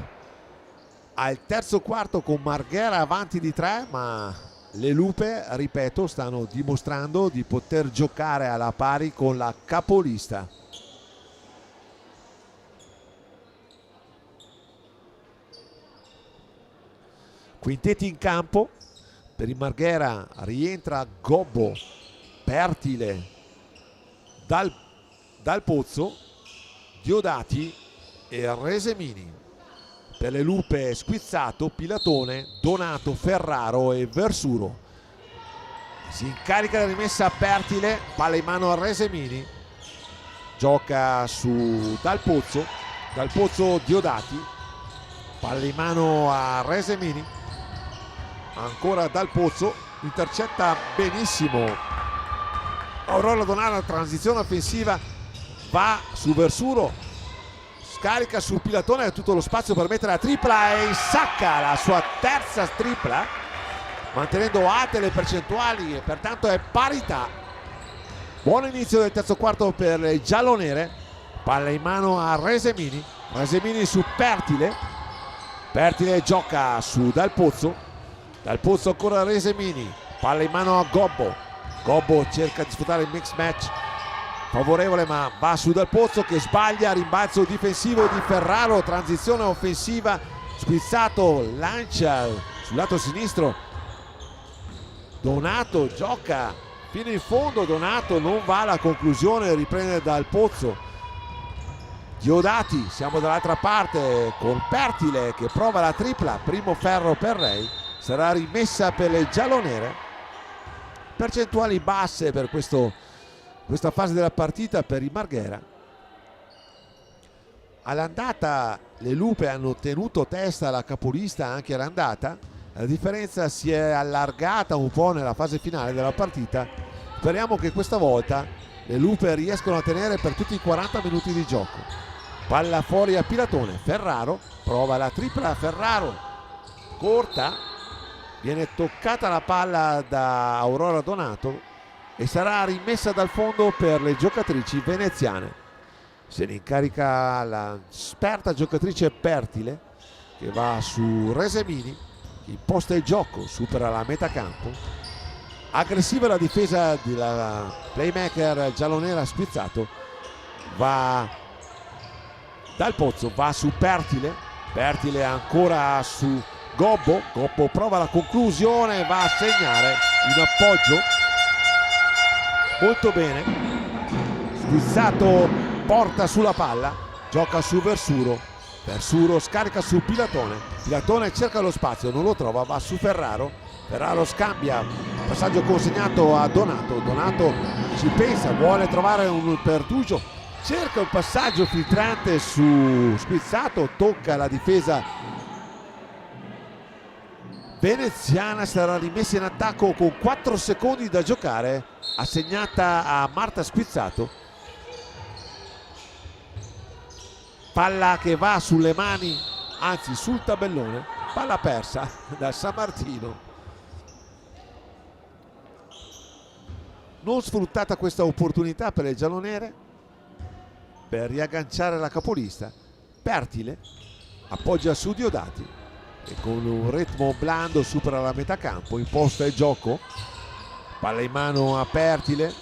al terzo quarto con Marghera avanti di 3, ma le Lupe, ripeto, stanno dimostrando di poter giocare alla pari con la capolista. Quintetti in campo. Per il Marghera rientra Gobbo, Pertile, Dal Pozzo, Diodati e Resemini. Per le Lupe Squizzato, Pilatone, Donato, Ferraro e Versuro. Si incarica la rimessa Pertile, palla in mano a Resemini, gioca su Dal Pozzo Diodati, palla in mano a Resemini, ancora Dal Pozzo, intercetta benissimo Aurora Donato, transizione offensiva, va su Versuro, scarica sul Pilatone, ha tutto lo spazio per mettere la tripla e insacca la sua terza tripla, mantenendo alte le percentuali e pertanto è parità. Buon inizio del terzo quarto per le giallonere, palla in mano a Resemini, Resemini su Pertile, Pertile gioca su Dal Pozzo ancora Resemini, palla in mano a Gobbo cerca di sfruttare il mix match favorevole, ma va su Dal Pozzo che sbaglia, rimbalzo difensivo di Ferraro, transizione offensiva, Squizzato lancia sul lato sinistro, Donato gioca fino in fondo, Donato non va alla conclusione, riprende Dal Pozzo, Diodati, siamo dall'altra parte con Pertile che prova la tripla, primo ferro per lei, sarà rimessa per le giallonere. Percentuali basse per questa fase della partita per il Marghera. All'andata le Lupe hanno tenuto testa alla capolista anche all'andata, la differenza si è allargata un po' nella fase finale della partita. Speriamo che questa volta le Lupe riescono a tenere per tutti i 40 minuti di gioco. Palla fuori a Pilatone, Ferraro prova la tripla, Ferraro corta, viene toccata la palla da Aurora Donato e sarà rimessa dal fondo per le giocatrici veneziane. Se ne incarica la esperta giocatrice Pertile che va su Resemini, che imposta il gioco, supera la metà campo, aggressiva la difesa della playmaker giallonera Squizzato, va Dal Pozzo, va su Pertile ancora su Gobbo prova la conclusione, va a segnare in appoggio molto bene, Squizzato porta sulla palla, gioca su Versuro scarica su Pilatone cerca lo spazio, non lo trova, va su Ferraro scambia, passaggio consegnato a Donato ci pensa, vuole trovare un pertugio, cerca un passaggio filtrante su Squizzato, tocca la difesa veneziana sarà rimessa in attacco con 4 secondi da giocare, assegnata a Marta Spizzato. Palla che va sulle mani, anzi sul tabellone, palla persa da San Martino. Non sfruttata questa opportunità per le giallonere per riagganciare la capolista. Pertile appoggia su Diodati e con un ritmo blando supera la metà campo, imposta il gioco, palla in mano a Pertile.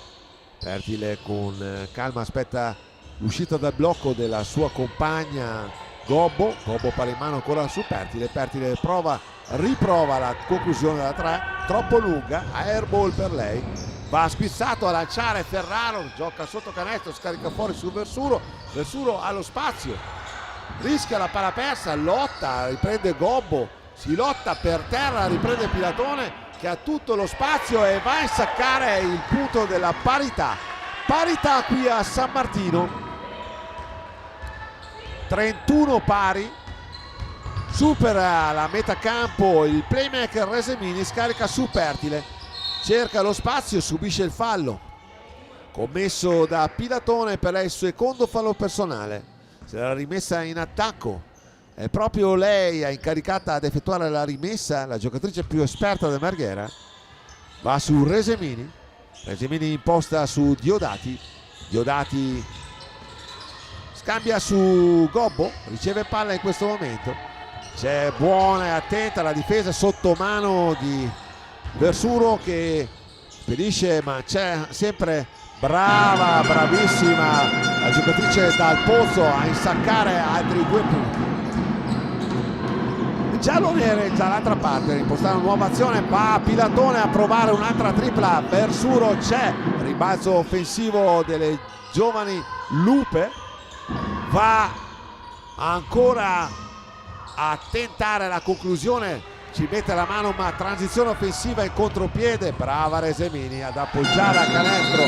Pertile con calma aspetta l'uscita dal blocco della sua compagna Gobbo. Gobbo palla in mano ancora su Pertile. Pertile riprova la conclusione della 3, troppo lunga, airball per lei. Va Spizzato a lanciare Ferraro, gioca sotto canestro, scarica fuori su Versuro. Versuro allo spazio, rischia la palla persa, lotta, riprende Gobbo, si lotta per terra, riprende Pilatone che ha tutto lo spazio e va a insaccare il punto della parità. Parità qui a San Martino, 31 pari, supera la metà campo il playmaker Resemini, scarica su Pertile, cerca lo spazio, subisce il fallo commesso da Pilatone per il secondo fallo personale. Se l'ha rimessa in attacco, è proprio lei a incaricata ad effettuare la rimessa, la giocatrice più esperta del Marghera. Va su Resemini, Resemini imposta su Diodati, Diodati scambia su Gobbo, riceve palla in questo momento, c'è buona e attenta la difesa sotto mano di Versuro che spedisce, ma c'è sempre bravissima la giocatrice dal pozzo a insaccare altri 2 punti. Giallonere dall'altra parte, impostare una nuova azione, va Pilatone a provare un'altra tripla, Versuro c'è, rimbalzo offensivo delle giovani Lupe, va ancora a tentare la conclusione, ci mette la mano ma transizione offensiva in contropiede, brava Resemini ad appoggiare a canestro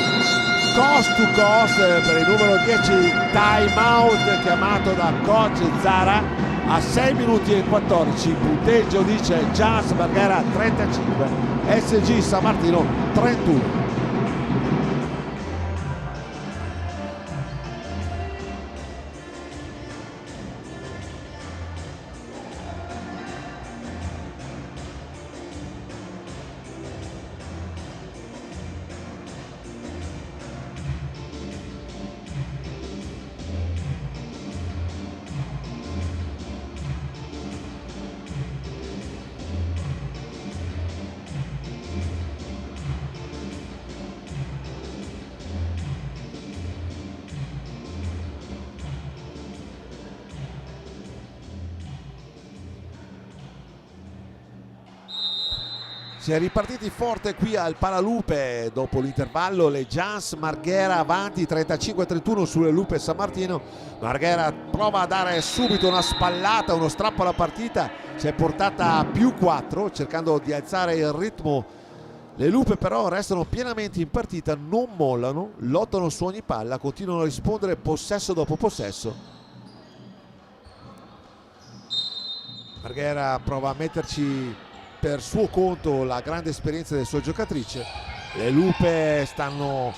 cost to cost per il numero 10, time out chiamato da coach Zara a 6 minuti e 14, punteggio dice Giants Marghera 35, SG San Martino 31. Si è ripartiti forte qui al Palalupe dopo l'intervallo, le Giants Marghera avanti 35-31 sulle Lupe San Martino. Marghera prova a dare subito una spallata, uno strappo alla partita, si è portata a +4 cercando di alzare il ritmo. Le Lupe però restano pienamente in partita, non mollano, lottano su ogni palla, continuano a rispondere possesso dopo possesso. Marghera prova a metterci per suo conto la grande esperienza delle sue giocatrici. Le Lupe stanno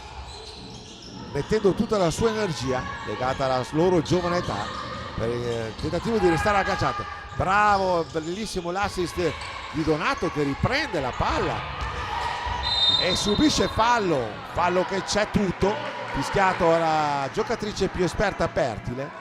mettendo tutta la sua energia legata alla loro giovane età per il tentativo di restare agganciate. Bravo, bellissimo l'assist di Donato che riprende la palla e subisce fallo che c'è tutto, fischiato alla giocatrice più esperta Pertile.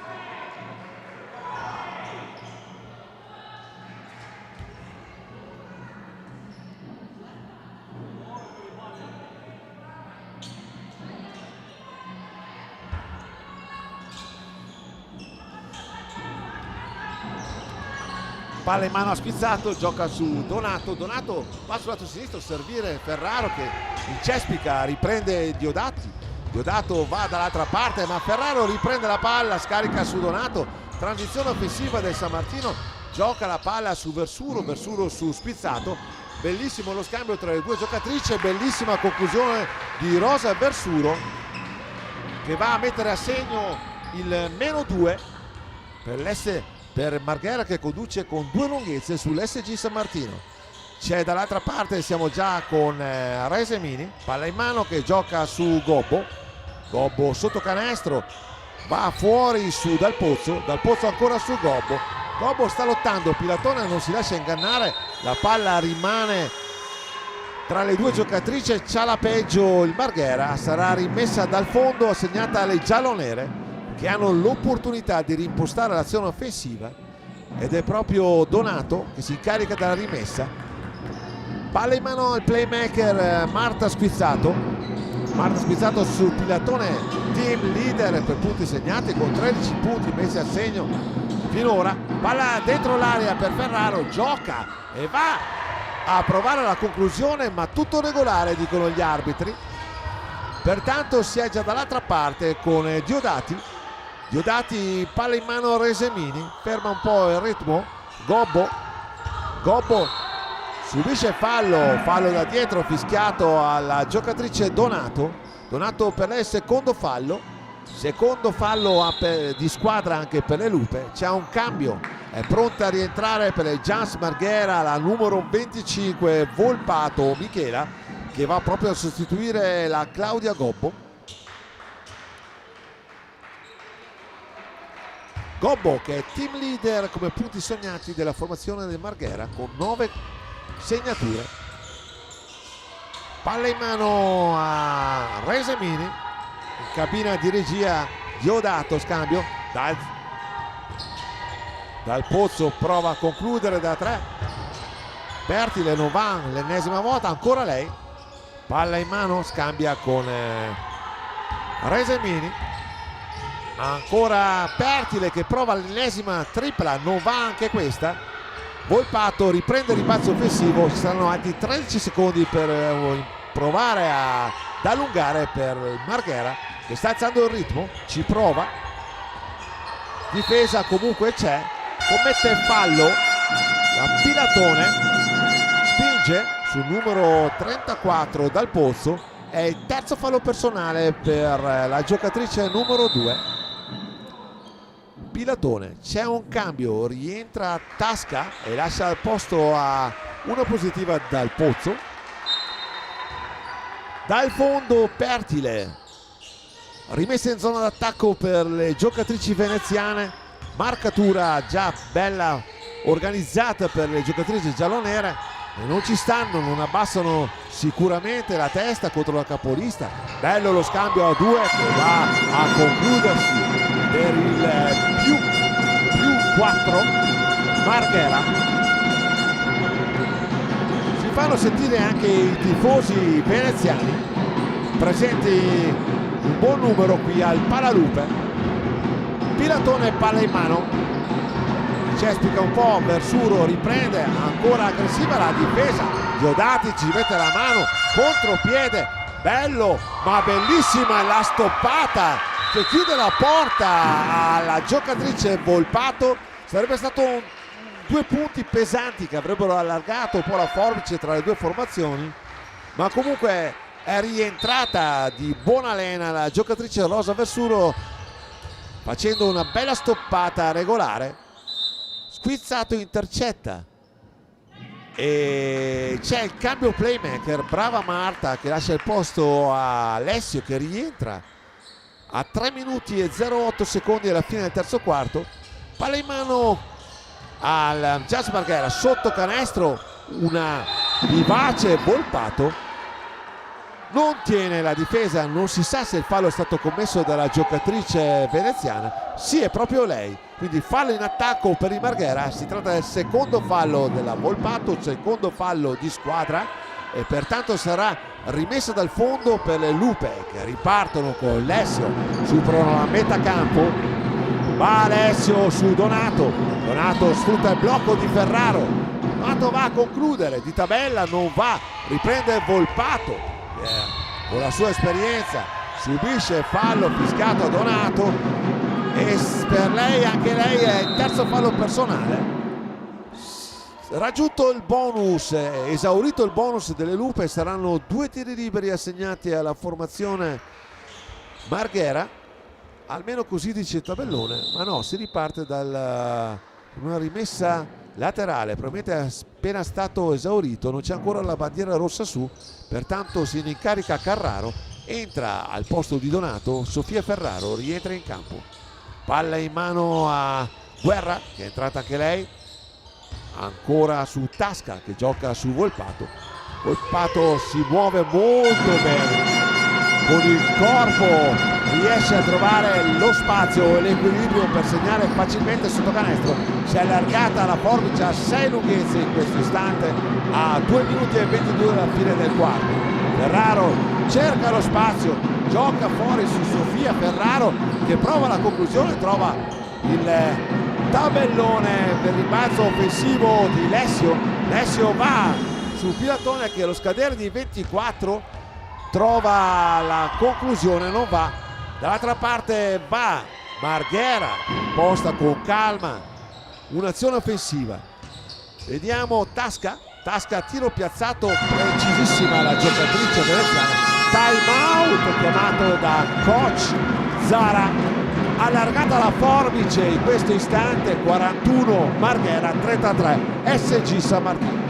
Palla in mano a Spizzato, gioca su Donato, Donato va sul lato sinistro, servire Ferraro che incespica, riprende Diodati, Diodato va dall'altra parte ma Ferraro riprende la palla, scarica su Donato, transizione offensiva del San Martino, gioca la palla su Versuro, Versuro su Spizzato, bellissimo lo scambio tra le due giocatrici, bellissima conclusione di Rosa Versuro che va a mettere a segno il -2 per Marghera che conduce con 2 lunghezze sull'SG San Martino. C'è dall'altra parte, siamo già con Resemini, palla in mano che gioca su Gobbo. Gobbo sotto canestro, va fuori su Dal Pozzo ancora su Gobbo. Gobbo sta lottando, Pilatone non si lascia ingannare, la palla rimane tra le due giocatrici, c'ha la peggio il Marghera, sarà rimessa dal fondo, assegnata alle giallonere che hanno l'opportunità di reimpostare l'azione offensiva, ed è proprio Donato che si incarica della rimessa. Palla in mano al playmaker Marta Squizzato su Pilatone, team leader per punti segnati con 13 punti messi a segno finora. Palla dentro l'area per Ferraro, gioca e va a provare la conclusione, ma tutto regolare, dicono gli arbitri. Pertanto si è già dall'altra parte con Diodati, palla in mano a Resemini, ferma un po' il ritmo. Gobbo subisce fallo da dietro, fischiato alla giocatrice Donato per lei secondo fallo di squadra anche per le Lupe. C'è un cambio, è pronta a rientrare per il Giants Marghera la numero 25 Volpato Michela, che va proprio a sostituire la Claudia Gobbo. Gobbo che è team leader come punti segnati della formazione del Marghera con 9 segnature. Palla in mano a Resemini, in cabina di regia Diodato, scambio Dal Pozzo, prova a concludere da 3, Pertile non va l'ennesima volta, ancora lei, palla in mano, scambia con Resemini, ancora Pertile che prova l'ennesima tripla, non va anche questa. Volpato riprende il rimbalzo offensivo, ci saranno altri 13 secondi per provare ad allungare per il Marghera che sta alzando il ritmo, ci prova, difesa comunque c'è, commette fallo la Pilatone, spinge sul numero 34 Dal Pozzo, è il terzo fallo personale per la giocatrice numero 2 Pilatone. C'è un cambio, rientra Tasca e lascia il posto a una positiva Dal Pozzo. Dal fondo Pertile, rimessa in zona d'attacco per le giocatrici veneziane, marcatura già bella organizzata per le giocatrici giallonere e non ci stanno, non abbassano sicuramente la testa contro la capolista. Bello lo scambio a 2 che va a concludersi per il più 4 Marghera. Si fanno sentire anche i tifosi veneziani, presenti un buon numero qui al Palalupe. Pilatone palla in mano, cespica un po', Versuro riprende, ancora aggressiva la difesa, Diodati ci mette la mano, contropiede, bello ma bellissima la stoppata che chiude la porta alla giocatrice Volpato. Sarebbe stato 2 punti pesanti che avrebbero allargato un po' la forbice tra le due formazioni, ma comunque è rientrata di buona lena la giocatrice Rosa Versuro facendo una bella stoppata regolare. Squizzato intercetta e c'è il cambio playmaker, brava Marta che lascia il posto a Alessio che rientra a 3 minuti e 08 secondi alla fine del terzo quarto. Palla in mano al Giants Marghera sotto canestro, una vivace Volpato, non tiene la difesa, non si sa se il fallo è stato commesso dalla giocatrice veneziana. Sì, è proprio lei, quindi fallo in attacco per il Marghera. Si tratta del secondo fallo della Volpato, secondo fallo di squadra, e pertanto sarà rimessa dal fondo per le Lupe che ripartono con Alessio sul metà campo. Va Alessio su Donato sfrutta il blocco di Ferraro, Donato va a concludere, di tabella non va, riprende Volpato con la sua esperienza, subisce fallo fischiato a Donato e per lei, anche lei, è il terzo fallo personale. Raggiunto il bonus, esaurito il bonus delle Lupe, saranno 2 tiri liberi assegnati alla formazione Marghera, almeno così dice il tabellone, ma no, si riparte da una rimessa laterale probabilmente è appena stato esaurito, non c'è ancora la bandiera rossa su, pertanto se ne incarica Carraro, entra al posto di Donato Sofia Ferraro, rientra in campo, palla in mano a Guerra che è entrata anche lei, ancora su Tasca che gioca su Volpato. Volpato si muove molto bene con il corpo, riesce a trovare lo spazio e l'equilibrio per segnare facilmente sotto canestro. Si è allargata la forbice a 6 lunghezze in questo istante, a 2 minuti e 22 dalla fine del quarto. Ferraro cerca lo spazio, gioca fuori su Sofia Ferraro che prova la conclusione, trova il tabellone per il balzo offensivo di Lessio. Lessio va sul Pilatone che allo scadere di 24 trova la conclusione, non va. Dall'altra parte va Marghera, posta con calma, un'azione offensiva. Vediamo Tasca, tiro piazzato, precisissima la giocatrice veneziana. Time out chiamato da coach Zara, allargata la forbice in questo istante, 41 Marghera, 33 SG San Martino.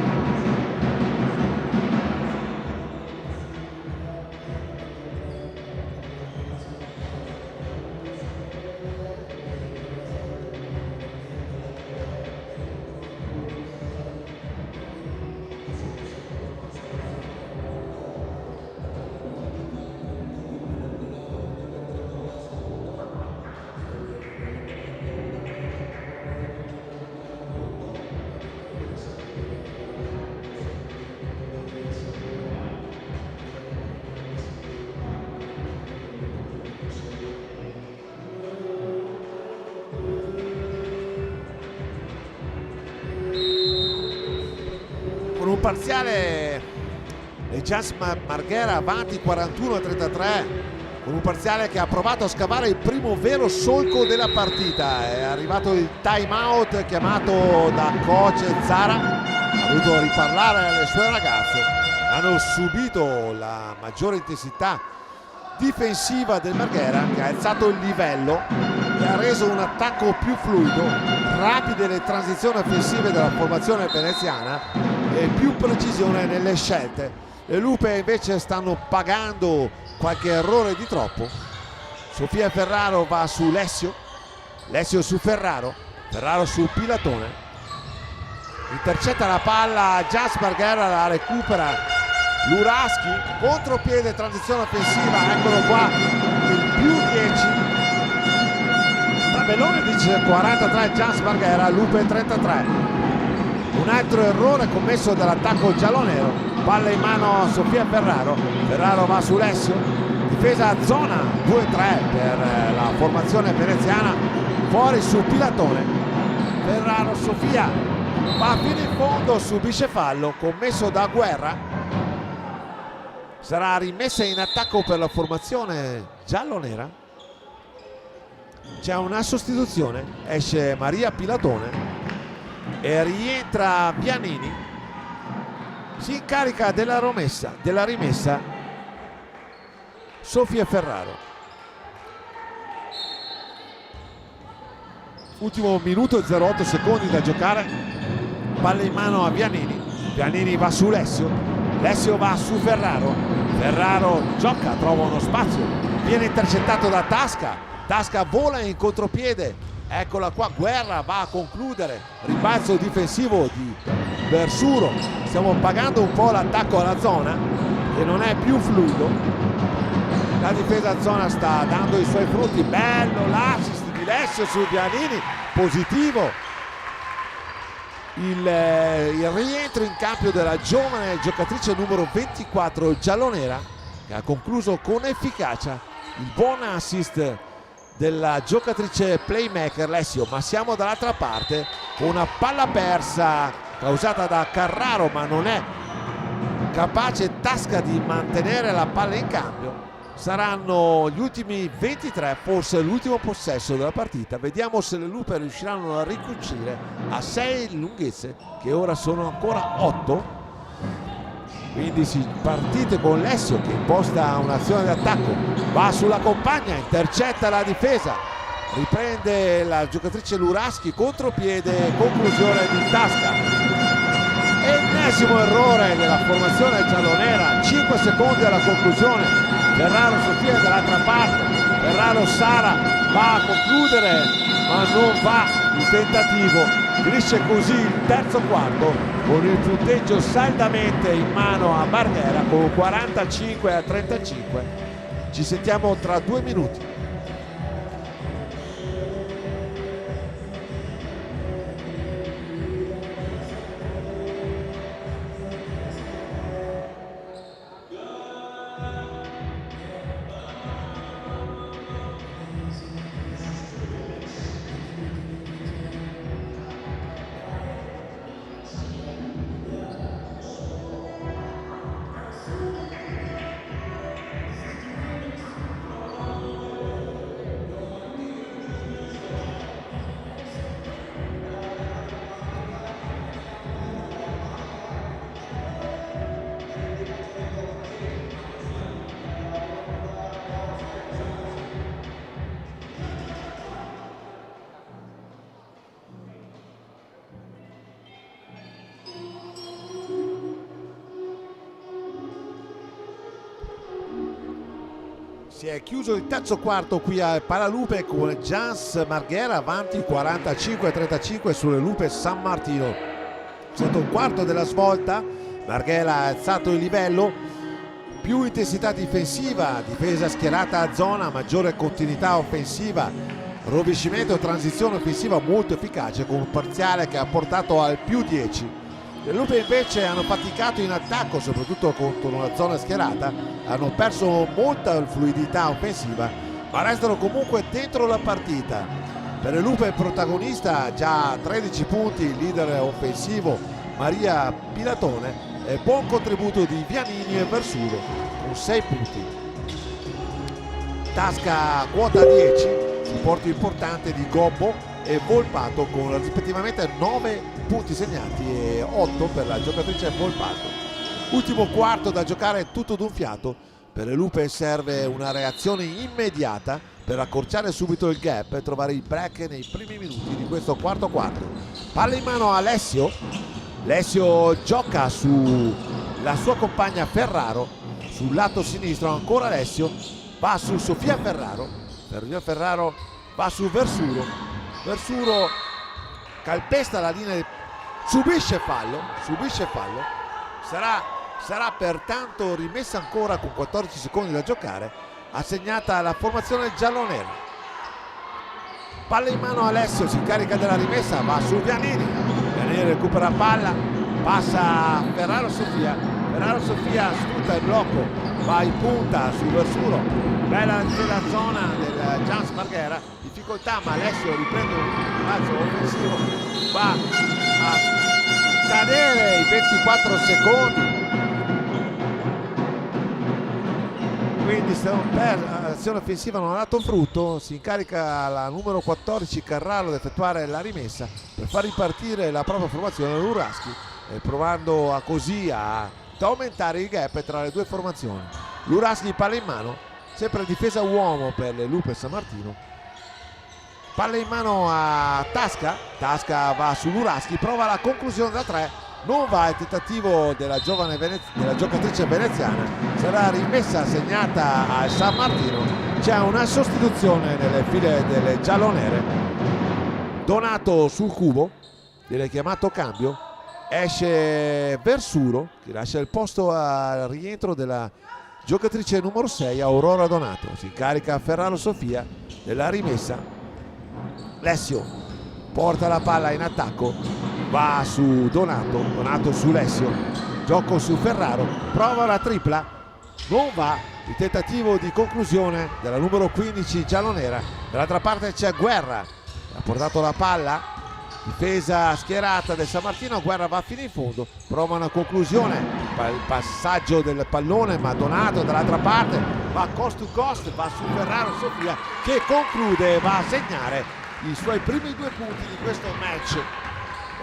Con un parziale Jans Marghera avanti 41-33, con un parziale che ha provato a scavare il primo vero solco della partita. È arrivato il time out chiamato da coach Zara, ha voluto riparlare alle sue ragazze, hanno subito la maggiore intensità difensiva del Marghera che ha alzato il livello e ha reso un attacco più fluido, rapide le transizioni offensive della formazione veneziana e più precisione nelle scelte. Le Lupe invece stanno pagando qualche errore di troppo. Sofia Ferraro va su Lessio, Lessio su Ferraro, Ferraro su Pilatone, intercetta la palla, Jans Marghera la recupera, Luraschi, contropiede, transizione offensiva, eccolo qua, il più 10. Tabellone dice 43 Jans Marghera, Lupe 33. Un altro errore commesso dall'attacco giallonero, palla in mano a Sofia Ferraro, Ferraro va su Lessio, difesa a zona 2-3 per la formazione veneziana, fuori su Pilatone, Ferraro Sofia va fino in fondo, subisce fallo commesso da Guerra, sarà rimessa in attacco per la formazione giallonera. C'è una sostituzione, esce Maria Pilatone e rientra Pianini, si incarica della rimessa Sofia Ferraro. Ultimo minuto e 08 secondi da giocare, palla in mano a Pianini, Pianini va su Lessio, Lessio va su Ferraro, Ferraro gioca, trova uno spazio, viene intercettato da Tasca, Tasca vola in contropiede, eccola qua, Guerra va a concludere, rimbalzo difensivo di Versuro. Stiamo pagando un po' l'attacco alla zona che non è più fluido, la difesa a zona sta dando i suoi frutti, bello l'assist di Lessio su Pianini, positivo il rientro in campo della giovane giocatrice numero 24 giallonera che ha concluso con efficacia il buon assist della giocatrice playmaker Lessio. Ma siamo dall'altra parte con una palla persa causata da Carraro, ma non è capace Tasca di mantenere la palla in cambio. Saranno gli ultimi 23, forse l'ultimo possesso della partita. Vediamo se le Lupe riusciranno a ricucire a 6 lunghezze, che ora sono ancora 8. Quindi si partite con Lessio che imposta un'azione di attacco, va sulla compagna, intercetta la difesa, riprende la giocatrice Luraschi, contropiede, conclusione di Tasca. Ennesimo errore della formazione giallonera, 5 secondi alla conclusione. Ferraro Sofia dall'altra parte, Ferraro Sara va a concludere ma non va il tentativo. Finisce così il terzo quarto con il punteggio saldamente in mano a Marghera con 45-35. Ci sentiamo tra 2 minuti. Si è chiuso il terzo quarto qui a Palalupe con Jans Marghera avanti 45-35 sulle Lupe San Martino. Sotto un quarto della svolta Marghera ha alzato il livello, più intensità difensiva, difesa schierata a zona, maggiore continuità offensiva, rovescimento e transizione offensiva molto efficace con un parziale che ha portato al più 10. Le Lupe invece hanno faticato in attacco, soprattutto contro una zona schierata, hanno perso molta fluidità offensiva, ma restano comunque dentro la partita. Per le Lupe il protagonista già 13 punti, il leader offensivo Maria Pilatone e buon contributo di Vianini e Versuro con 6 punti. Tasca quota 10, supporto importante di Gobbo e Volpato con rispettivamente 9 punti segnati e 8 per la giocatrice Volpato. Ultimo quarto da giocare tutto d'un fiato. Per le Lupe serve una reazione immediata per accorciare subito il gap e trovare il break nei primi minuti di questo quarto quarto. Palla in mano a Alessio. Alessio gioca sulla sua compagna Ferraro sul lato sinistro, ancora Alessio va su Sofia Ferraro. Ferraro va su Versuro. Versuro calpesta la linea, subisce fallo. Sarà pertanto rimessa ancora con 14 secondi da giocare, assegnata alla formazione giallonera. Palla in mano a Alessio, si carica della rimessa, va su Vianini. Vianini recupera palla, passa a Ferraro Sofia sfrutta il blocco, va in punta su Versuro, bella la zona del Jans Marghera, difficoltà ma Alessio riprende un razzo offensivo, va a scadere i 24 secondi, quindi l'azione offensiva non ha dato frutto. Si incarica la numero 14 Carrallo ad effettuare la rimessa per far ripartire la propria formazione Luraschi, provando così ad aumentare il gap tra le due formazioni. Luraschi palla in mano, sempre difesa uomo per le Lupe San Martino. Palla in mano a Tasca va su Luraschi, prova la conclusione da 3, non va il tentativo della giocatrice veneziana, sarà rimessa segnata al San Martino. C'è una sostituzione nelle file delle giallonere. Donato sul cubo, viene chiamato cambio, esce Versuro che lascia il posto al rientro della giocatrice numero 6 Aurora Donato. Si incarica Ferraro Sofia della rimessa. Alessio porta la palla in attacco, va su Donato su Alessio, gioco su Ferraro, prova la tripla, non va il tentativo di conclusione della numero 15 giallonera. Dall'altra parte c'è Guerra, ha portato la palla, difesa schierata del San Martino, Guerra va fino in fondo, prova una conclusione, il passaggio del pallone ma Donato dall'altra parte va cost to cost, va su Ferraro Sofia che conclude e va a segnare i suoi primi 2 punti di questo match.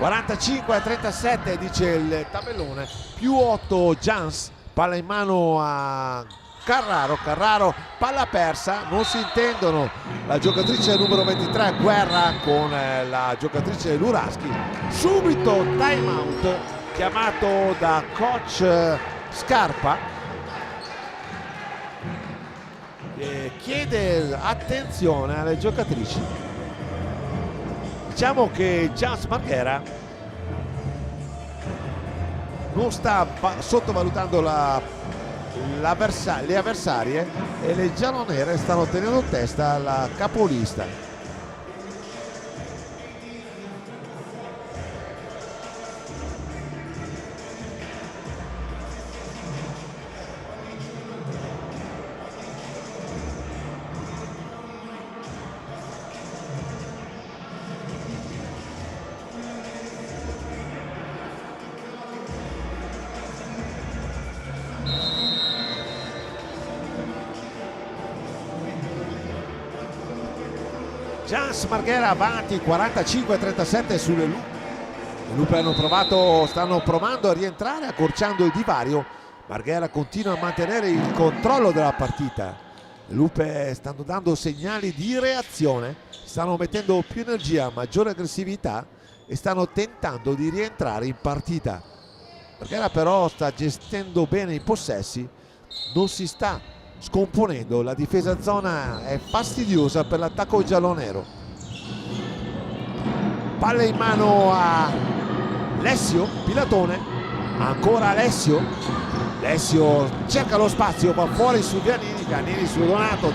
45-37 dice il tabellone, più 8 Jans. Palla in mano a Carraro, palla persa, non si intendono la giocatrice numero 23 Guerra con la giocatrice Luraschi. Subito time out chiamato da coach Scarpa, che chiede attenzione alle giocatrici. Diciamo che Jans Marghera non sta sottovalutando le avversarie, e le giallonere stanno tenendo testa alla capolista. Jans Marghera avanti 45-37 sulle Lupe. Le Lupe stanno provando a rientrare accorciando il divario. Marghera continua a mantenere il controllo della partita. Le Lupe stanno dando segnali di reazione, stanno mettendo più energia, maggiore aggressività e stanno tentando di rientrare in partita. Marghera però sta gestendo bene i possessi, non si sta scomponendo, la difesa zona è fastidiosa per l'attacco giallonero. Palla in mano a Alessio Pilatone, ancora Alessio cerca lo spazio, va fuori su Vianini su Donato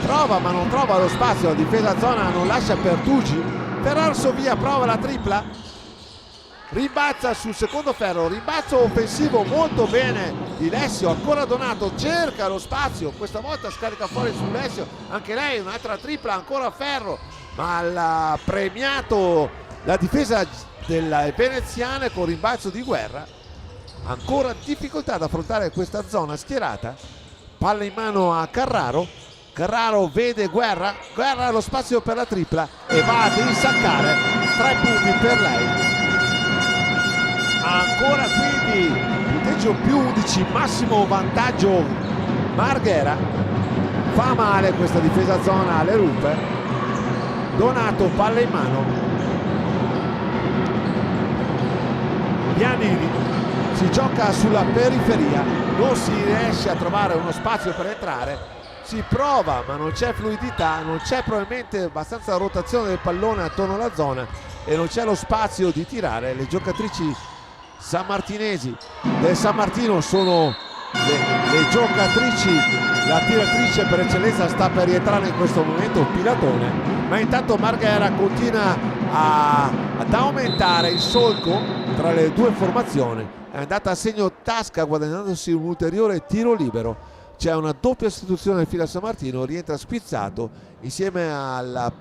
trova ma non trova lo spazio, la difesa zona non lascia Pertugi. Ferrarso via, prova la tripla, rimbalza sul secondo ferro, rimbalzo offensivo molto bene di Alessio, ancora Donato cerca lo spazio, questa volta scarica fuori su Alessio, anche lei un'altra tripla, ancora ferro, ma l'ha premiato la difesa delle veneziane con rimbalzo di Guerra. Ancora difficoltà ad affrontare questa zona schierata. Palla in mano a Carraro vede Guerra ha lo spazio per la tripla e va ad insaccare 3 punti per lei. Ancora quindi punteggio più 11, massimo vantaggio Marghera. Fa male questa difesa zona alle Lupe. Donato, palla in mano, Vianini si gioca sulla periferia, non si riesce a trovare uno spazio per entrare, si prova ma non c'è fluidità, non c'è probabilmente abbastanza rotazione del pallone attorno alla zona e non c'è lo spazio di tirare. Le giocatrici sammartinesi del San Martino sono le giocatrici, la tiratrice per eccellenza sta per rientrare in questo momento Pilatone, ma intanto Marghera continua ad aumentare il solco tra le due formazioni. È andata a segno Tasca guadagnandosi un ulteriore tiro libero. C'è una doppia sostituzione del fila San Martino, rientra Spizzato insieme a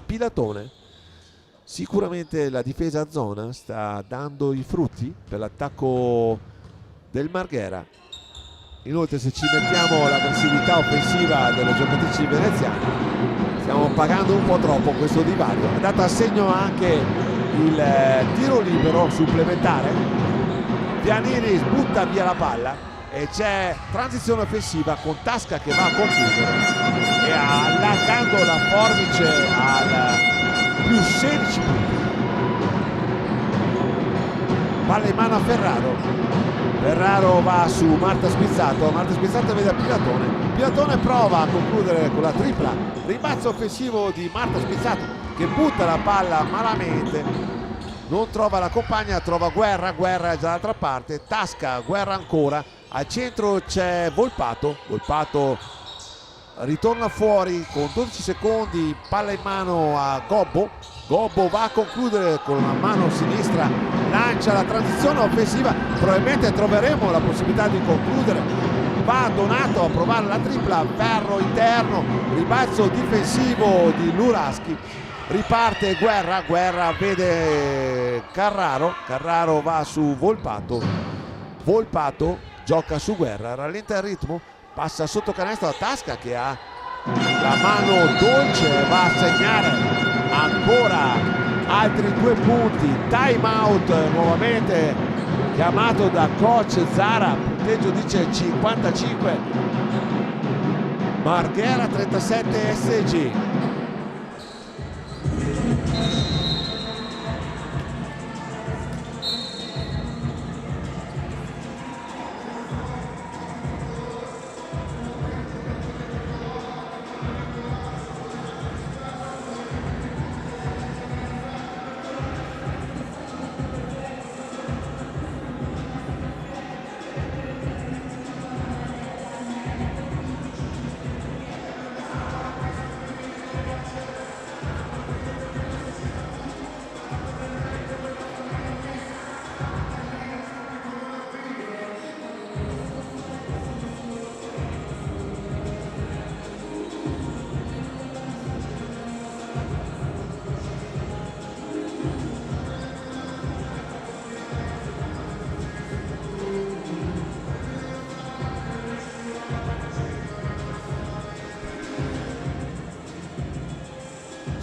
Pilatone. Sicuramente la difesa a zona sta dando i frutti per l'attacco del Marghera. Inoltre, se ci mettiamo l'aggressività offensiva delle giocatrici veneziane, stiamo pagando un po' troppo questo divario. È andato a segno anche il tiro libero supplementare. Pianini butta via la palla e c'è transizione offensiva con Tasca che va a concludere e allargando la forbice al più 16 punti. Palla in mano a Ferraro va su Marta Spizzato vede Pilatone prova a concludere con la tripla, rimbalzo offensivo di Marta Spizzato che butta la palla malamente, non trova la compagna, trova Guerra è già dall'altra parte, Tasca, Guerra ancora, al centro c'è Volpato ritorna fuori con 12 secondi, palla in mano a Gobbo va a concludere con la mano sinistra, lancia la transizione offensiva, probabilmente troveremo la possibilità di concludere. Va Donato a provare la tripla, ferro interno, ribalzo difensivo di Luraschi, riparte Guerra vede Carraro va su Volpato gioca su Guerra, rallenta il ritmo, passa sotto canestro a Tasca che ha la mano dolce, va a segnare ancora altri 2 punti. Time out nuovamente chiamato da coach Zarab. punteggio dice 55, Marghera 37 SG.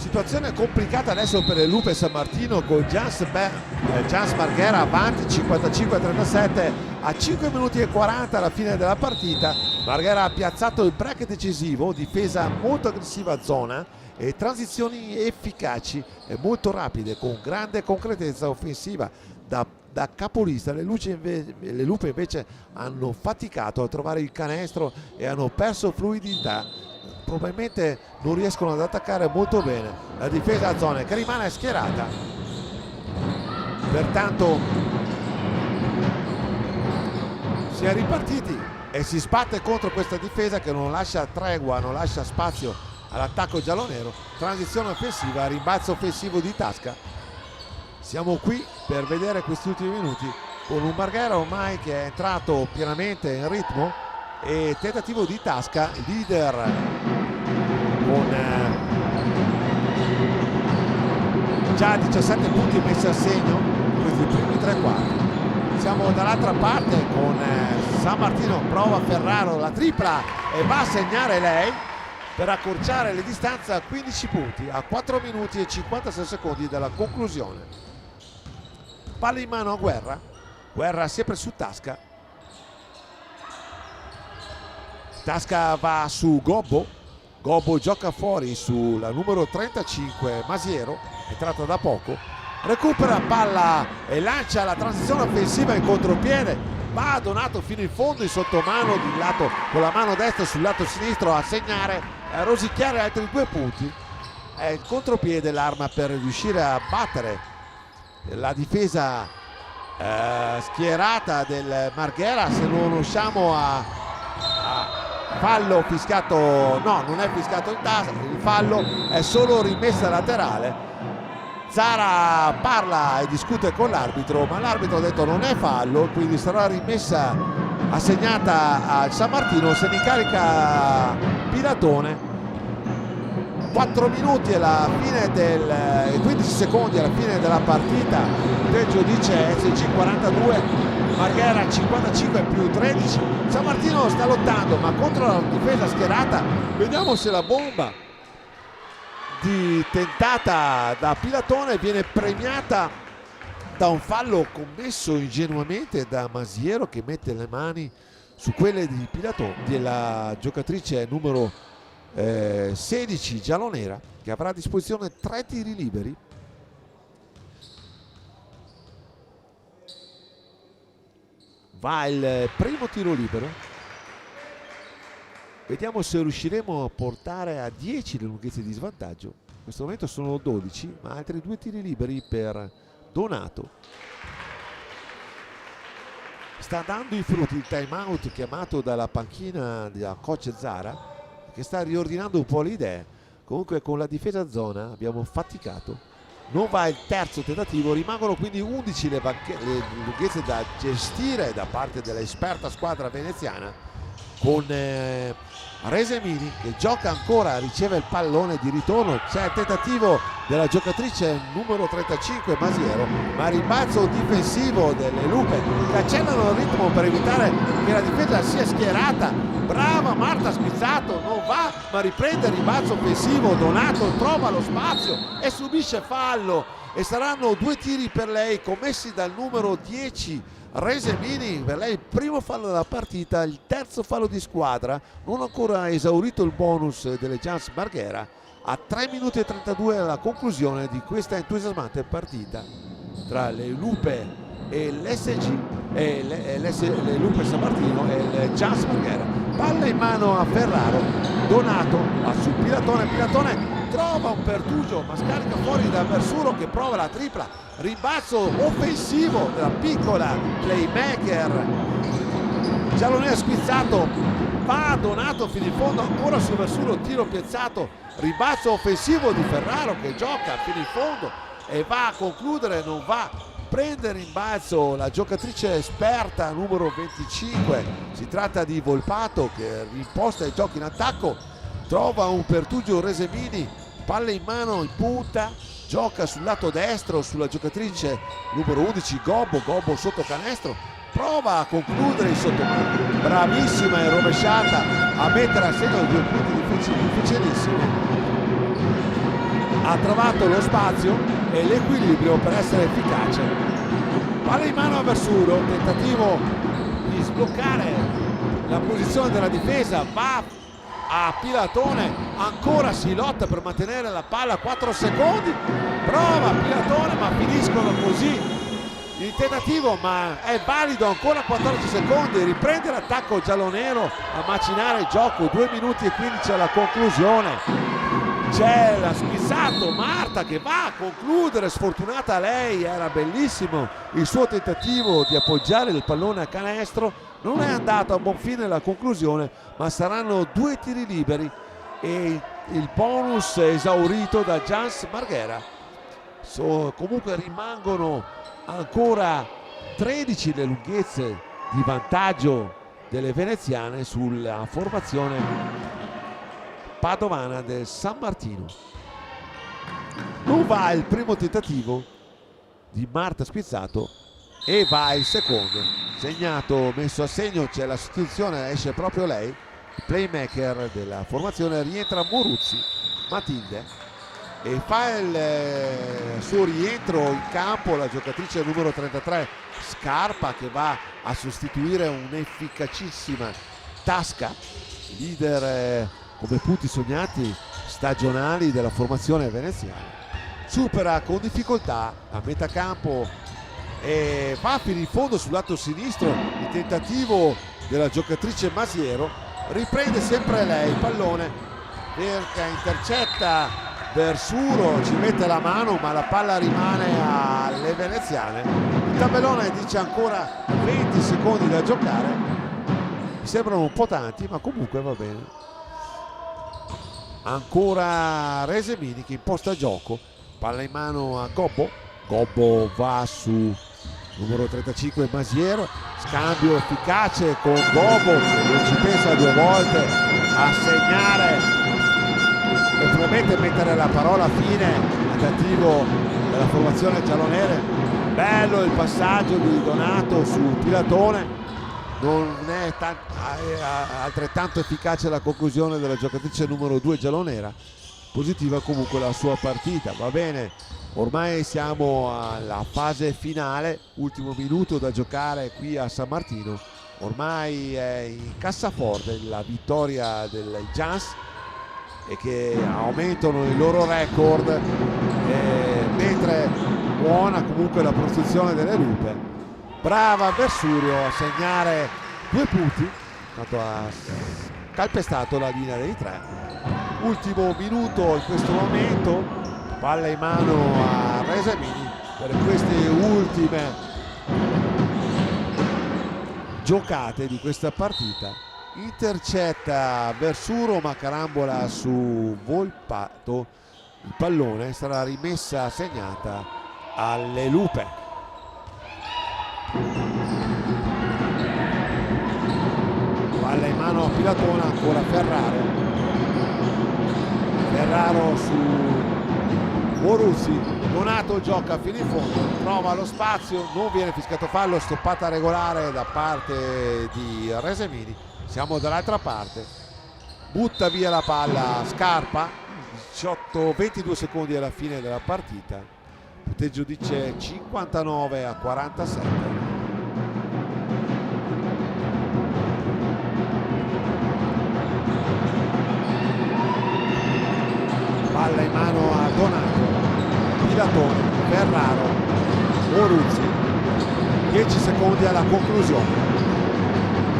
Situazione complicata adesso per il Lupe San Martino con Jans Marghera avanti 55-37 a 5 minuti e 40 alla fine della partita. Marghera ha piazzato il break decisivo, difesa molto aggressiva a zona e transizioni efficaci e molto rapide con grande concretezza offensiva da capolista. Le Lupe invece hanno faticato a trovare il canestro e hanno perso fluidità, probabilmente non riescono ad attaccare molto bene la difesa a zone che rimane schierata. Pertanto si è ripartiti e si sbatte contro questa difesa che non lascia tregua, non lascia spazio all'attacco giallonero. Transizione offensiva, rimbalzo offensivo di Tasca. Siamo qui per vedere questi ultimi minuti con un Marghera ormai che è entrato pienamente in ritmo e tentativo di Tasca, leader con già 17 punti messi a segno in questi primi tre quarti. Siamo dall'altra parte con San Martino, prova Ferraro la tripla e va a segnare lei per accorciare le distanze a 15 punti a 4 minuti e 56 secondi dalla conclusione. Palla in mano a Guerra sempre su Tasca. Tasca va su Gobbo gioca fuori sulla numero 35 Masiero, entrata da poco, recupera palla e lancia la transizione offensiva in contropiede, va Donato fino in fondo in sottomano di lato, con la mano destra sul lato sinistro a segnare e a rosicchiare altri 2 punti. È il contropiede l'arma per riuscire a battere la difesa schierata del Marghera. Se non riusciamo a fallo fischiato, no, non è fischiato in tasca, il fallo è solo rimessa laterale. Zara parla e discute con l'arbitro, ma l'arbitro ha detto non è fallo, quindi sarà rimessa assegnata al San Martino. Se ne carica Pilatone. 4 minuti alla fine e 15 secondi alla fine della partita. Il peggio dice SG 42, Marghera 55 più 13. San Martino sta lottando ma contro la difesa schierata. Vediamo se la bomba tentata da Pilatone viene premiata da un fallo commesso ingenuamente da Masiero, che mette le mani su quelle di Pilatone, della giocatrice numero 16 giallonera, che avrà a disposizione 3 tiri liberi. Va il primo tiro libero, vediamo se riusciremo a portare a 10 le lunghezze di svantaggio. In questo momento sono 12, ma altri 2 tiri liberi per Donato. Sta dando i frutti il time out chiamato dalla panchina della coach Zara, che sta riordinando un po' le idee. Comunque con la difesa a zona abbiamo faticato. Non va il terzo tentativo, rimangono quindi 11 le lunghezze da gestire da parte dell'esperta squadra veneziana, con Resemini che gioca ancora, riceve il pallone di ritorno, c'è il tentativo della giocatrice numero 35 Masiero, ma rimbalzo difensivo delle Lupe, cancellano il ritmo per evitare che la difesa sia schierata. Brava Marta Spizzato, non va, ma riprende il rimbalzo offensivo. Donato trova lo spazio e subisce fallo, e saranno 2 tiri per lei commessi dal numero 10 Resemini. Per lei il primo fallo della partita, il terzo fallo di squadra. Non ancora esaurito il bonus delle Giants Marghera, a 3 minuti e 32 alla conclusione di questa entusiasmante partita tra le Lupe e l'SG e le Lupe San Martino e il Giants Marghera. Palla in mano a Ferraro, Donato va su Pilatone trova un pertugio ma scarica fuori da Versuro che prova la tripla. Rimbalzo offensivo della piccola playmaker giallonera Spizzato, va Donato fino in fondo, ancora su Versuro, tiro piazzato, rimbalzo offensivo di Ferraro che gioca fino in fondo e va a concludere, non va, prende rimbalzo la giocatrice esperta numero 25, si tratta di Volpato che rimposta i giochi in attacco, trova un pertugio Resemini, palla in mano in punta, gioca sul lato destro sulla giocatrice numero 11 Gobbo sotto canestro, prova a concludere il sottomano, bravissima e rovesciata a mettere a segno 2 punti difficilissimi, ha trovato lo spazio e l'equilibrio per essere efficace. Palla in mano a Versuro, tentativo di sbloccare la posizione della difesa, va a Pilatone, ancora si lotta per mantenere la palla, 4 secondi, prova Pilatone ma finiscono così il tentativo, ma è valido, ancora 14 secondi, riprende l'attacco giallonero a macinare il gioco, 2 minuti e 15 alla conclusione. C'è la Spizzato, Marta che va a concludere, sfortunata lei, era bellissimo il suo tentativo di appoggiare il pallone a canestro, non è andato a buon fine la conclusione, ma saranno 2 tiri liberi e il bonus esaurito da Giants Marghera. Comunque rimangono ancora 13 le lunghezze di vantaggio delle veneziane sulla formazione padovana del San Martino. Non va il primo tentativo di Marta Spizzato e va il secondo, segnato, messo a segno, c'è la sostituzione, esce proprio lei, playmaker della formazione, rientra Moruzzi, Matilde, e fa il suo rientro in campo la giocatrice numero 33 Scarpa, che va a sostituire un'efficacissima Tasca, leader come punti sognati stagionali della formazione veneziana. Supera con difficoltà a metà campo e va fino in fondo sul lato sinistro il tentativo della giocatrice Masiero, riprende sempre lei il pallone, cerca, intercetta Versuro, ci mette la mano ma la palla rimane alle veneziane. Il tabellone dice ancora 20 secondi da giocare, mi sembrano un po' tanti ma comunque va bene. Ancora Resemini che imposta gioco, palla in mano a Gobbo va su numero 35 Masiero, scambio efficace con Gobbo che non ci pensa 2 volte a segnare e promette mettere la parola fine al tentativo della formazione giallonere. Bello il passaggio di Donato su Pilatone, non è altrettanto efficace la conclusione della giocatrice numero 2 giallonera. Positiva comunque la sua partita, va bene, ormai siamo alla fase finale, ultimo minuto da giocare qui a San Martino, ormai è in cassaforte la vittoria del Giants e che aumentano il loro record, mentre buona comunque la prestazione delle Lupe. Brava Versurio a segnare 2 punti, tanto ha calpestato la linea dei 3. Ultimo minuto in questo momento, palla in mano a Resemini per queste ultime giocate di questa partita. Intercetta Versuro ma carambola su Volpato, il pallone sarà rimessa segnata alle Lupe. Palla in mano a Pilatona, ancora Ferraro su Boruzzi, Donato gioca fino in fondo, trova lo spazio, non viene fischiato fallo, stoppata regolare da parte di Resemini. Siamo dall'altra parte, butta via la palla Scarpa, 22 secondi alla fine della partita, punteggio dice 59-47. Palla in mano a Donato, Pilatone, Ferraro, Boruzzi, 10 secondi alla conclusione.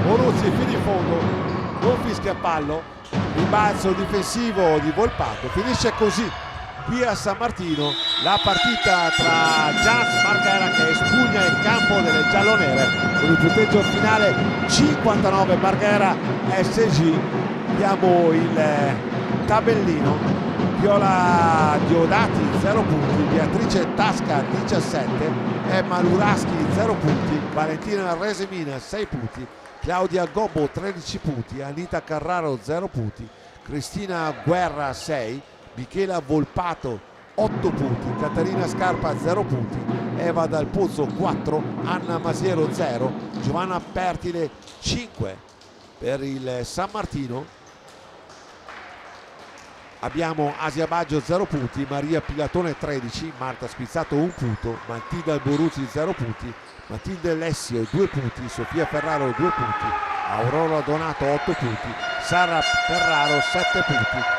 Boruzzi fino in fondo, non fischia pallo, rimbalzo difensivo di Volpato. Finisce così qui a San Martino la partita tra Giants Marghera, che espugna il campo delle giallonere, con il punteggio finale 59 Marghera SG. Diamo il tabellino: Viola Diodati 0 punti, Beatrice Tasca 17, Emma Luraschi 0 punti, Valentina Resemina 6 punti, Claudia Gobbo 13 punti, Anita Carraro 0 punti, Cristina Guerra 6, Michela Volpato 8 punti, Caterina Scarpa 0 punti, Eva Dal Pozzo 4, Anna Masiero 0, Giovanna Pertile 5. Per il San Martino abbiamo Asia Baggio 0 punti, Maria Pilatone 13, Marta Spizzato 1 punto, Matilda Boruzzi 0 punti, Matilde Lessio 2 punti, Sofia Ferraro 2 punti, Aurora Donato 8 punti, Sara Ferraro 7 punti,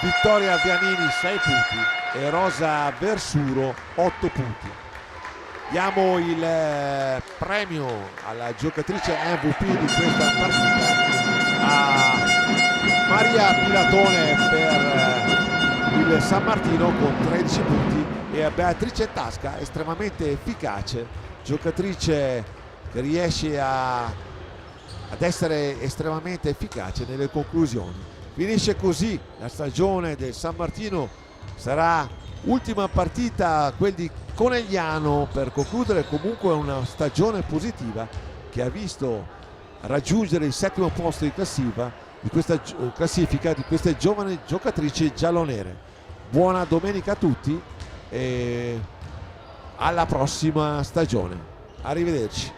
Vittoria Vianini 6 punti e Rosa Versuro 8 punti. Diamo il premio alla giocatrice MVP di questa partita a Maria Pilatone per il San Martino con 13 punti e a Beatrice Tasca, estremamente efficace, giocatrice che riesce ad essere estremamente efficace nelle conclusioni. Finisce così la stagione del San Martino, sarà ultima partita quel di Conegliano per concludere comunque una stagione positiva che ha visto raggiungere il 7° posto di classifica di queste giovani giocatrici giallonere. Buona domenica a tutti e alla prossima stagione, arrivederci.